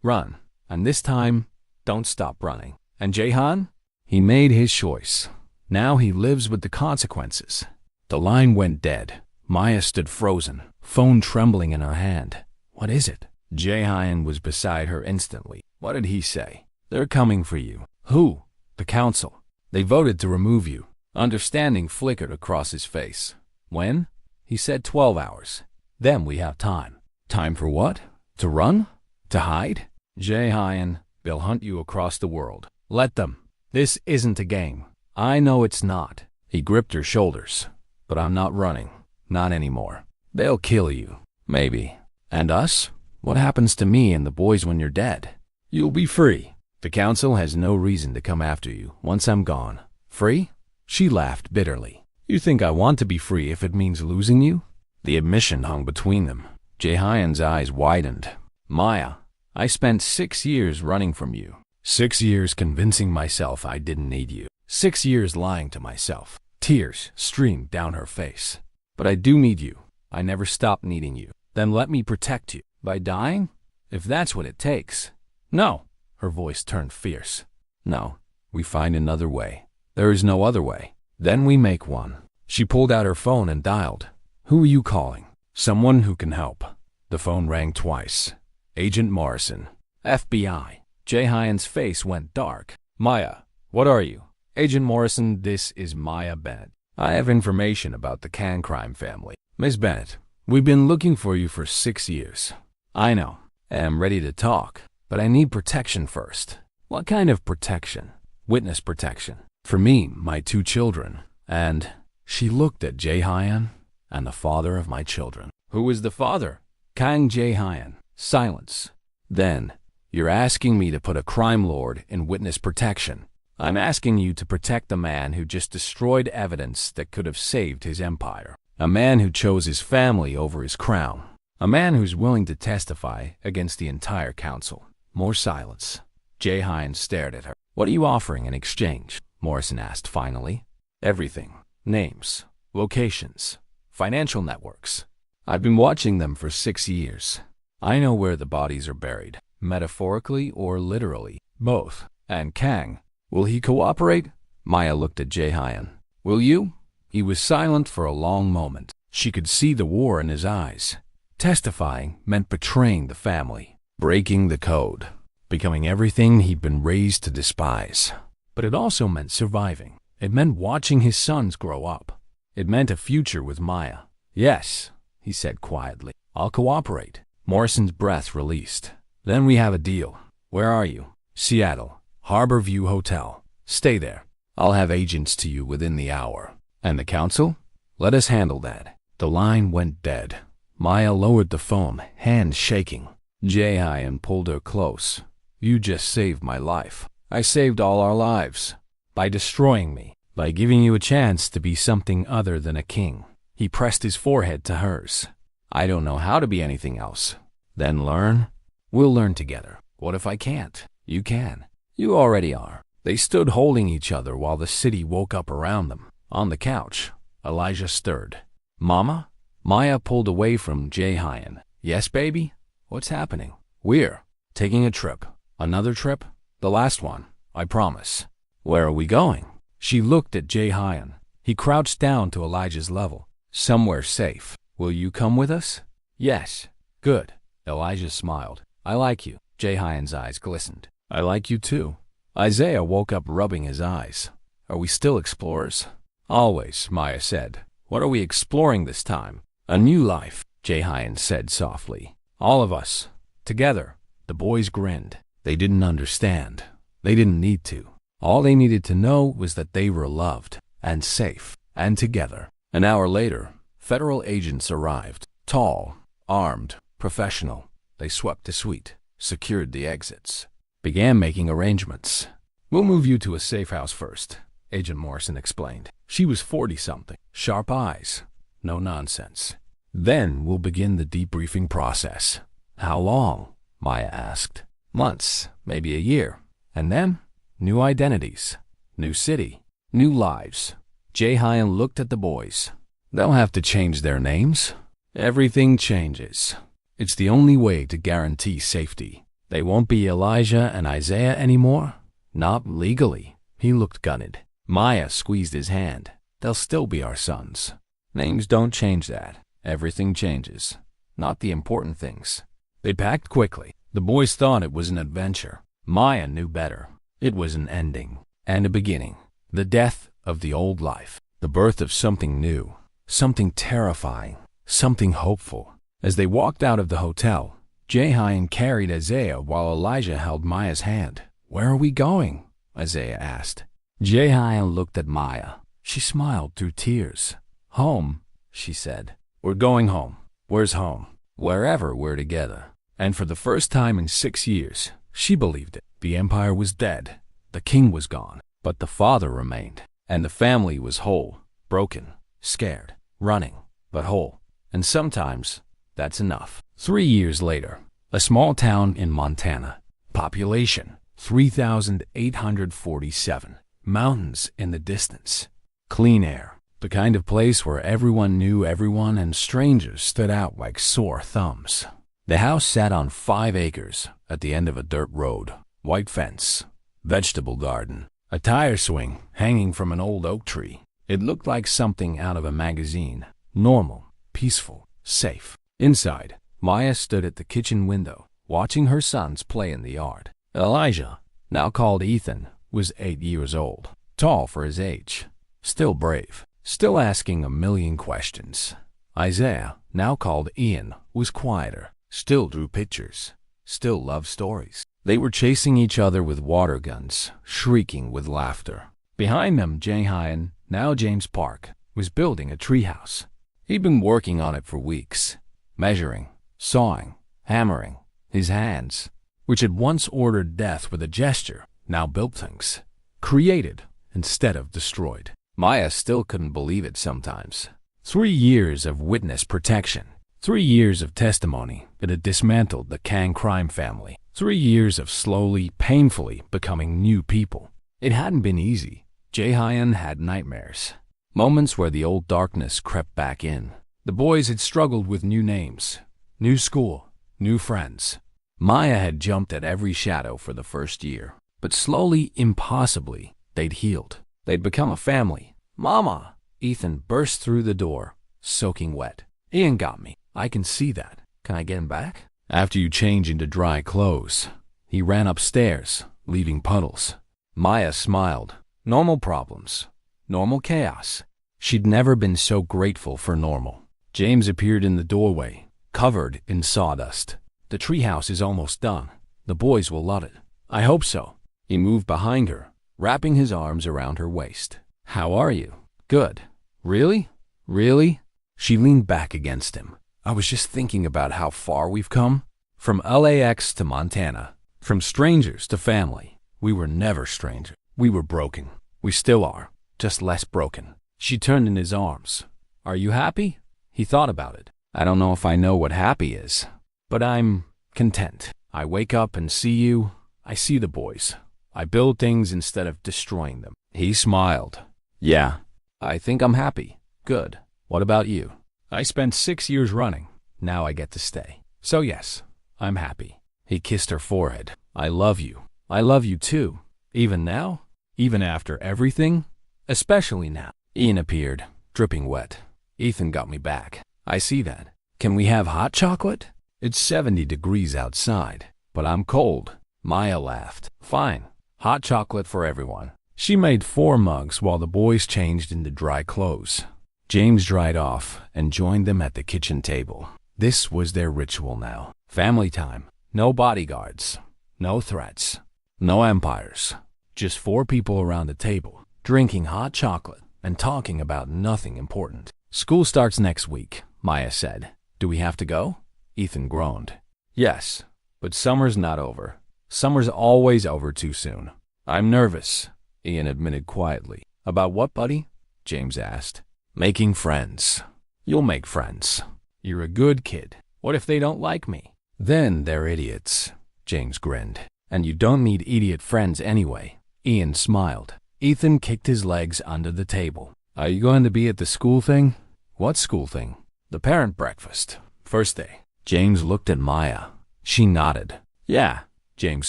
Run. And this time, don't stop running. And Jae-hyun? He made his choice. Now he lives with the consequences. The line went dead. Maya stood frozen, phone trembling in her hand. What is it? Jae-hyun was beside her instantly. What did he say? They're coming for you. Who? The council. They voted to remove you. Understanding flickered across his face. When? He said 12 hours. Then we have time. Time for what? To run? To hide? Jae-hyun, they'll hunt you across the world. Let them. This isn't a game. I know it's not. He gripped her shoulders. But I'm not running. Not anymore. They'll kill you. Maybe. And us? What happens to me and the boys when you're dead? You'll be free. The council has no reason to come after you once I'm gone. Free? She laughed bitterly. You think I want to be free if it means losing you? The admission hung between them. Jae-hyun's eyes widened. Maya, I spent 6 years running from you. 6 years convincing myself I didn't need you. 6 years lying to myself. Tears streamed down her face. But I do need you. I never stopped needing you. Then let me protect you. By dying? If that's what it takes. No. Her voice turned fierce. No. We find another way. There is no other way. Then we make one. She pulled out her phone and dialed. Who are you calling? Someone who can help. The phone rang twice. Agent Morrison. FBI. Jae-hyun's face went dark. Maya, what are you? Agent Morrison, this is Maya Bennett. I have information about the Kang crime family. Miss Bennett, we've been looking for you for 6 years. I know. I'm ready to talk. But I need protection first. What kind of protection? Witness protection. For me, my 2 children. And she looked at Jae-hyun and the father of my children. Who is the father? Kang Jae-hyun. Silence. Then, you're asking me to put a crime lord in witness protection. I'm asking you to protect the man who just destroyed evidence that could have saved his empire. A man who chose his family over his crown. A man who's willing to testify against the entire council. More silence. Jae-hyun stared at her. What are you offering in exchange? Morrison asked finally. Everything. Names. Locations. Financial networks. I've been watching them for 6 years. I know where the bodies are buried. Metaphorically or literally. Both. And Kang. Will he cooperate? Maya looked at Jae-hyun. Will you? He was silent for a long moment. She could see the war in his eyes. Testifying meant betraying the family, breaking the code, becoming everything he'd been raised to despise. But it also meant surviving. It meant watching his sons grow up. It meant a future with Maya. Yes, he said quietly. I'll cooperate. Morrison's breath released. Then we have a deal. Where are you? Seattle, Harbor View Hotel. Stay there. I'll have agents to you within the hour. And the council? Let us handle that. The line went dead. Maya lowered the phone, hands shaking. Jae-hyun pulled her close. You just saved my life. I saved all our lives. By destroying me. By giving you a chance to be something other than a king. He pressed his forehead to hers. I don't know how to be anything else. Then learn? We'll learn together. What if I can't? You can. You already are. They stood holding each other while the city woke up around them. On the couch, Elijah stirred. Mama? Maya pulled away from Jae-hyun. Yes, baby? What's happening? We're taking a trip. Another trip? The last one, I promise. Where are we going? She looked at Jae-hyun. He crouched down to Elijah's level. Somewhere safe. Will you come with us? Yes. Good. Elijah smiled. I like you. Jae-hyun's eyes glistened. I like you too. Isaiah woke up rubbing his eyes. Are we still explorers? Always, Maya said. What are we exploring this time? A new life, Jae-hyun said softly. All of us. Together. The boys grinned. They didn't understand. They didn't need to. All they needed to know was that they were loved, and safe, and together. An hour later, federal agents arrived. Tall, armed, professional. They swept the suite, secured the exits, began making arrangements. We'll move you to a safe house first, Agent Morrison explained. She was 40-something, sharp eyes, no nonsense. Then we'll begin the debriefing process. How long? Maya asked. Months, maybe a year. And then, new identities, new city, new lives. Jae-hyun looked at the boys. They'll have to change their names. Everything changes. It's the only way to guarantee safety. They won't be Elijah and Isaiah anymore. Not legally. He looked gutted. Maya squeezed his hand. They'll still be our sons. Names don't change that. Everything changes. Not the important things. They packed quickly. The boys thought it was an adventure. Maya knew better. It was an ending and a beginning. The death of the old life. The birth of something new. Something terrifying. Something hopeful. As they walked out of the hotel, Jae-hyun carried Isaiah while Elijah held Maya's hand. Where are we going? Isaiah asked. Jae-hyun looked at Maya. She smiled through tears. Home, she said. We're going home. Where's home? Wherever we're together. And for the first time in 6 years, she believed it. The empire was dead. The king was gone. But the father remained. And the family was whole. Broken. Scared. Running. But whole. And sometimes, that's enough. 3 years later, a small town in Montana. Population, 3,847. Mountains in the distance. Clean air. The kind of place where everyone knew everyone and strangers stood out like sore thumbs. The house sat on 5 acres at the end of a dirt road. White fence. Vegetable garden. A tire swing hanging from an old oak tree. It looked like something out of a magazine. Normal, peaceful, safe. Inside, Maya stood at the kitchen window, watching her sons play in the yard. Elijah, now called Ethan, was 8 years old, tall for his age, still brave, still asking a million questions. Isaiah, now called Ian, was quieter, still drew pictures, still loved stories. They were chasing each other with water guns, shrieking with laughter. Behind them, Jae-hyun, now James Park, was building a treehouse. He'd been working on it for weeks, measuring, sawing, hammering. His hands, which had once ordered death with a gesture, now built things. Created instead of destroyed. Maya still couldn't believe it sometimes. 3 years of witness protection. 3 years of testimony that had dismantled the Kang crime family. 3 years of slowly, painfully becoming new people. It hadn't been easy. Jae-hyun had nightmares. Moments where the old darkness crept back in. The boys had struggled with new names, new school, new friends. Maya had jumped at every shadow for the first year. But slowly, impossibly, they'd healed. They'd become a family. Mama! Ethan burst through the door, soaking wet. Ian got me. I can see that. Can I get him back? After you change into dry clothes. He ran upstairs, leaving puddles. Maya smiled. Normal problems. Normal chaos. She'd never been so grateful for normal. James appeared in the doorway, covered in sawdust. The treehouse is almost done. The boys will love it. I hope so. He moved behind her, wrapping his arms around her waist. How are you? Good. Really? Really? She leaned back against him. I was just thinking about how far we've come. From LAX to Montana. From strangers to family. We were never strangers. We were broken. We still are. Just less broken. She turned in his arms. Are you happy? He thought about it. I don't know if I know what happy is. But I'm content. I wake up and see you. I see the boys. I build things instead of destroying them. He smiled. Yeah, I think I'm happy. Good. What about you? I spent 6 years running. Now I get to stay. So yes, I'm happy. He kissed her forehead. I love you. I love you too. Even now? Even after everything? Especially now. Ian appeared, dripping wet. Ethan got me back. I see that. Can we have hot chocolate? It's 70 degrees outside, but I'm cold. Maya laughed. Fine. Hot chocolate for everyone. She made 4 mugs while the boys changed into dry clothes. James dried off and joined them at the kitchen table. This was their ritual now. Family time. No bodyguards. No threats. No empires. Just 4 people around the table, drinking hot chocolate and talking about nothing important. School starts next week, Maya said. Do we have to go? Ethan groaned. Yes, but summer's not over. Summer's always over too soon. I'm nervous, Ian admitted quietly. About what, buddy? James asked. Making friends. You'll make friends. You're a good kid. What if they don't like me? Then they're idiots, James grinned. And you don't need idiot friends anyway. Ian smiled. Ethan kicked his legs under the table. Are you going to be at the school thing? What school thing? The parent breakfast. First day. James looked at Maya. She nodded. Yeah, James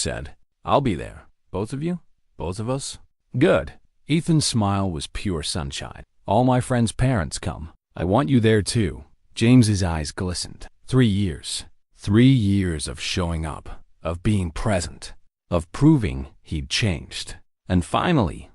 said. I'll be there. Both of you? Both of us? Good. Ethan's smile was pure sunshine. All my friends' parents come. I want you there too. James's eyes glistened. 3 years. 3 years of showing up, of being present, of proving he'd changed. And finally,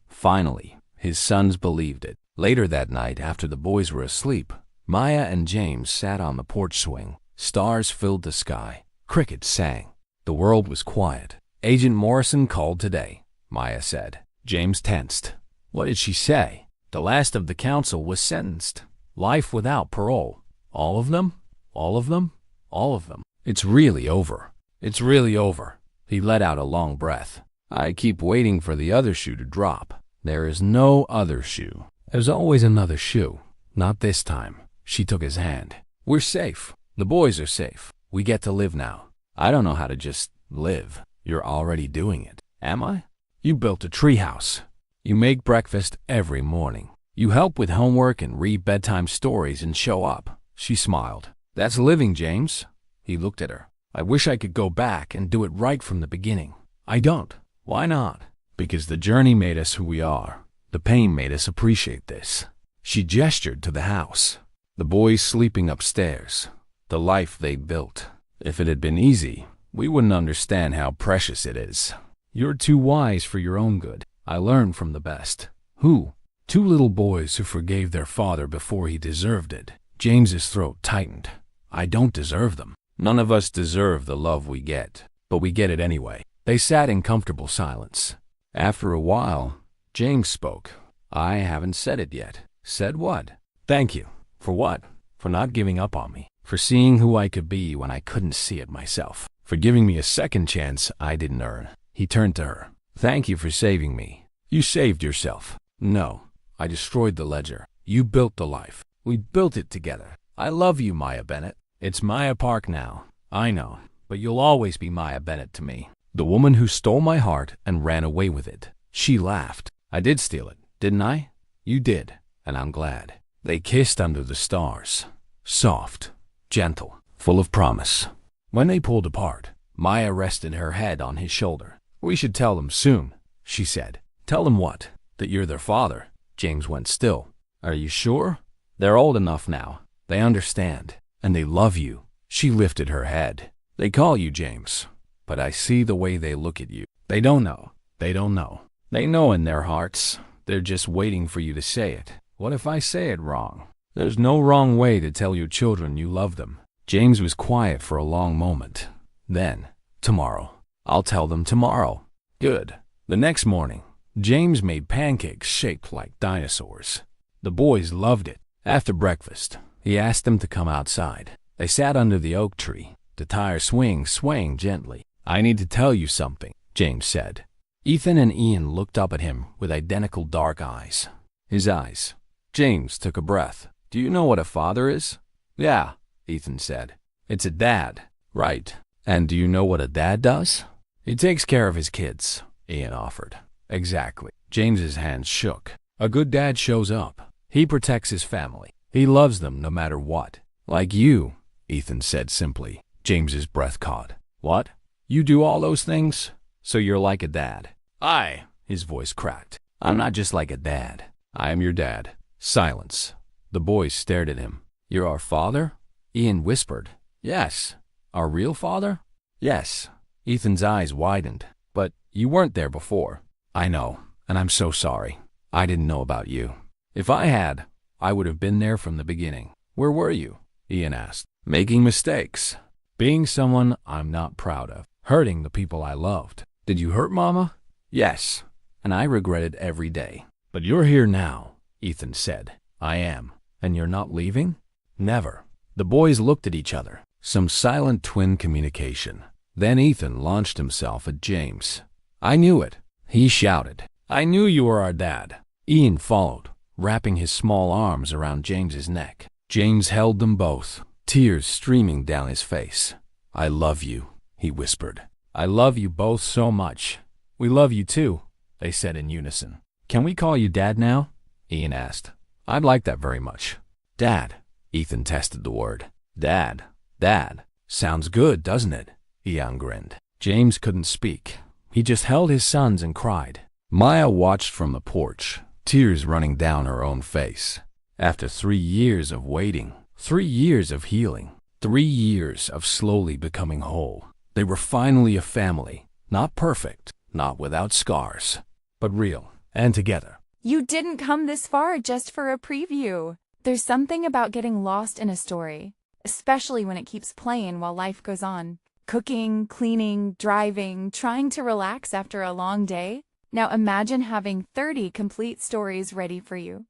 his sons believed it. Later that night, after the boys were asleep, Maya and James sat on the porch swing. Stars filled the sky. Crickets sang. The world was quiet. Agent Morrison called today, Maya said. James tensed. What did she say? The last of the council was sentenced. Life without parole. All of them? All of them? All of them. It's really over. It's really over. He let out a long breath. I keep waiting for the other shoe to drop. There is no other shoe. There's always another shoe. Not this time. She took his hand. We're safe. The boys are safe. We get to live now. I don't know how to just live. You're already doing it. Am I? You built a treehouse. You make breakfast every morning. You help with homework and read bedtime stories and show up. She smiled. That's living, James. He looked at her. I wish I could go back and do it right from the beginning. I don't. Why not? Because the journey made us who we are. The pain made us appreciate this. She gestured to the house. The boys sleeping upstairs. The life they'd built. If it had been easy, we wouldn't understand how precious it is. You're too wise for your own good. I learned from the best. Who? 2 little boys who forgave their father before he deserved it. James's throat tightened. I don't deserve them. None of us deserve the love we get, but we get it anyway. They sat in comfortable silence. After a while, James spoke. I haven't said it yet. Said what? Thank you. For what? For not giving up on me. For seeing who I could be when I couldn't see it myself. For giving me a second chance I didn't earn. He turned to her. Thank you for saving me. You saved yourself. No, I destroyed the ledger. You built the life. We built it together. I love you, Maya Bennett. It's Maya Park now. I know, but you'll always be Maya Bennett to me. The woman who stole my heart and ran away with it. She laughed. I did steal it, didn't I? You did, and I'm glad. They kissed under the stars. Soft, gentle, full of promise. When they pulled apart, Maya rested her head on his shoulder. We should tell them soon, she said. Tell them what? That you're their father. James went still. Are you sure? They're old enough now. They understand. And they love you. She lifted her head. They call you James. But I see the way they look at you. They don't know. They don't know. They know in their hearts. They're just waiting for you to say it. What if I say it wrong? There's no wrong way to tell your children you love them. James was quiet for a long moment. Then, tomorrow. I'll tell them tomorrow. Good. The next morning, James made pancakes shaped like dinosaurs. The boys loved it. After breakfast, he asked them to come outside. They sat under the oak tree, the tire swaying gently. I need to tell you something, James said. Ethan and Ian looked up at him with identical dark eyes. His eyes. James took a breath. Do you know what a father is? Yeah, Ethan said. It's a dad. Right. And do you know what a dad does? He takes care of his kids, Ian offered. Exactly. James's hands shook. A good dad shows up. He protects his family. He loves them no matter what. Like you, Ethan said simply. James's breath caught. What? You do all those things? So you're like a dad. Aye, his voice cracked. I'm not just like a dad. I am your dad. Silence. The boys stared at him. You're our father? Ian whispered. Yes. Our real father? Yes. Ethan's eyes widened. But you weren't there before. I know, and I'm so sorry. I didn't know about you. If I had, I would have been there from the beginning. Where were you? Ian asked. Making mistakes. Being someone I'm not proud of. Hurting the people I loved. Did you hurt Mama? Yes, and I regret it every day. But you're here now, Ethan said. I am. And you're not leaving? Never. The boys looked at each other. Some silent twin communication. Then Ethan launched himself at James. I knew it. He shouted. I knew you were our dad. Ian followed, wrapping his small arms around James's neck. James held them both, tears streaming down his face. I love you, he whispered. I love you both so much. We love you too, they said in unison. Can we call you Dad now? Ian asked. I'd like that very much. Dad, Ethan tested the word. Dad, Dad. Sounds good, doesn't it? Ian grinned. James couldn't speak. He just held his sons and cried. Maya watched from the porch, tears running down her own face. After 3 years of waiting, 3 years of healing, 3 years of slowly becoming whole, they were finally a family. Not perfect, not without scars, but real and together. You didn't come this far just for a preview. There's something about getting lost in a story, especially when it keeps playing while life goes on. Cooking, cleaning, driving, trying to relax after a long day. Now imagine having 30 complete stories ready for you.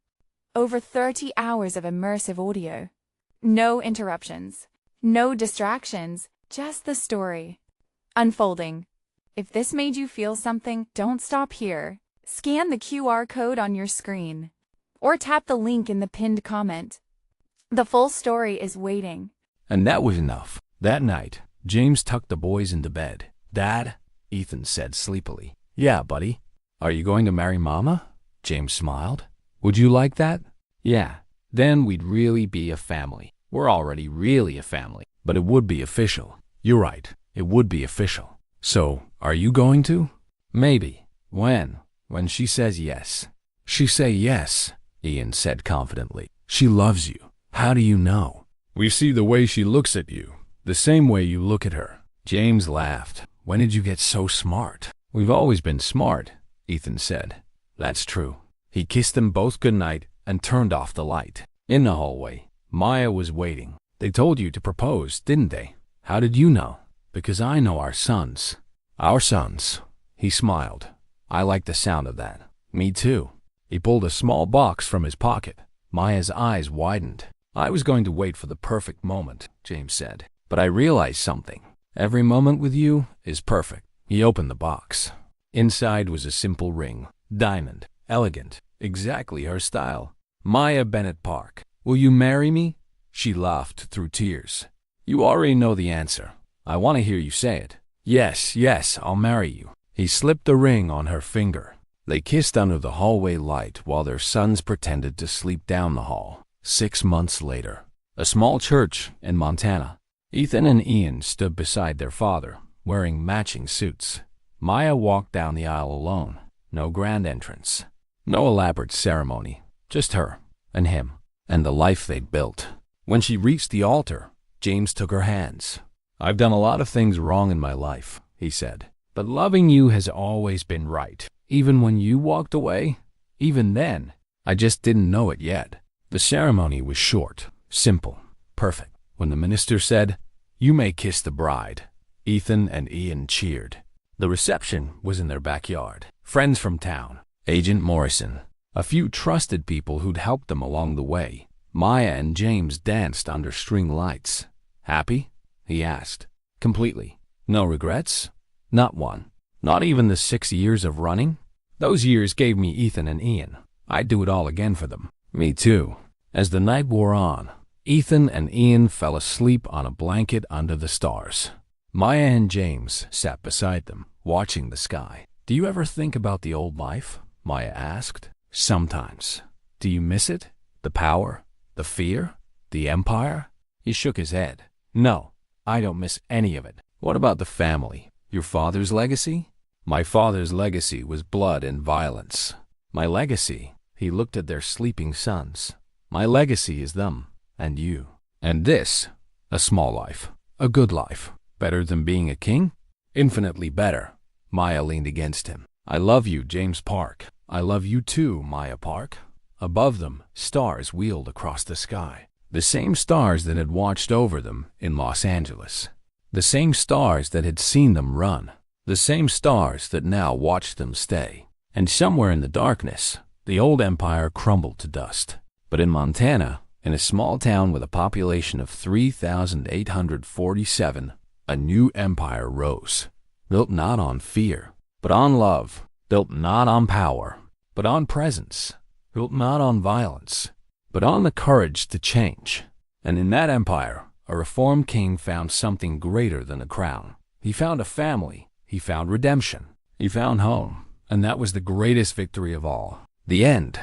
Over 30 hours of immersive audio. No interruptions. No distractions. Just the story. Unfolding. If this made you feel something, don't stop here. Scan the QR code on your screen. Or tap the link in the pinned comment. The full story is waiting. And that was enough. That night, James tucked the boys into bed. Dad, Ethan said sleepily. Yeah, buddy. Are you going to marry Mama? James smiled. Would you like that? Yeah. Then we'd really be a family. We're already really a family. But it would be official. You're right. It would be official. So, are you going to? Maybe. When? When she says yes. She say yes, Ian said confidently. She loves you. How do you know? We see the way she looks at you. The same way you look at her. James laughed. When did you get so smart? We've always been smart, Ethan said. That's true. He kissed them both goodnight and turned off the light. In the hallway, Maya was waiting. They told you to propose, didn't they? How did you know? Because I know our sons. Our sons. He smiled. I like the sound of that. Me too. He pulled a small box from his pocket. Maya's eyes widened. I was going to wait for the perfect moment, James said. But I realized something. Every moment with you is perfect. He opened the box. Inside was a simple ring. Diamond. Elegant. Exactly her style. Maya Bennett Park. Will you marry me? She laughed through tears. You already know the answer. I want to hear you say it. Yes, yes, I'll marry you. He slipped the ring on her finger. They kissed under the hallway light while their sons pretended to sleep down the hall. 6 months later, a small church in Montana. Ethan and Ian stood beside their father, wearing matching suits. Maya walked down the aisle alone. No grand entrance. No elaborate ceremony. Just her and him and the life they'd built. When she reached the altar, James took her hands. I've done a lot of things wrong in my life, he said. But loving you has always been right. Even when you walked away, even then, I just didn't know it yet. The ceremony was short, simple, perfect. When the minister said, "You may kiss the bride," Ethan and Ian cheered. The reception was in their backyard. Friends from town, Agent Morrison, a few trusted people who'd helped them along the way. Maya and James danced under string lights. Happy? He asked. Completely. No regrets? Not one. Not even the 6 years of running? Those years gave me Ethan and Ian. I'd do it all again for them. Me too. As the night wore on, Ethan and Ian fell asleep on a blanket under the stars. Maya and James sat beside them, watching the sky. Do you ever think about the old life? Maya asked. Sometimes. Do you miss it? The power? The fear? The empire? He shook his head. No, I don't miss any of it. What about the family? Your father's legacy? My father's legacy was blood and violence. My legacy, he looked at their sleeping sons. My legacy is them, and you. And this, a small life, a good life. Better than being a king? Infinitely better. Maya leaned against him. I love you, James Park. I love you too, Maya Park. Above them, stars wheeled across the sky. The same stars that had watched over them in Los Angeles. The same stars that had seen them run. The same stars that now watched them stay. And somewhere in the darkness, the old empire crumbled to dust. But in Montana, in a small town with a population of 3,847, a new empire rose. Built not on fear, but on love. Built not on power, but on presence. Built not on violence, but on the courage to change. And in that empire, a reformed king found something greater than a crown. He found a family. He found redemption. He found home. And that was the greatest victory of all. The end.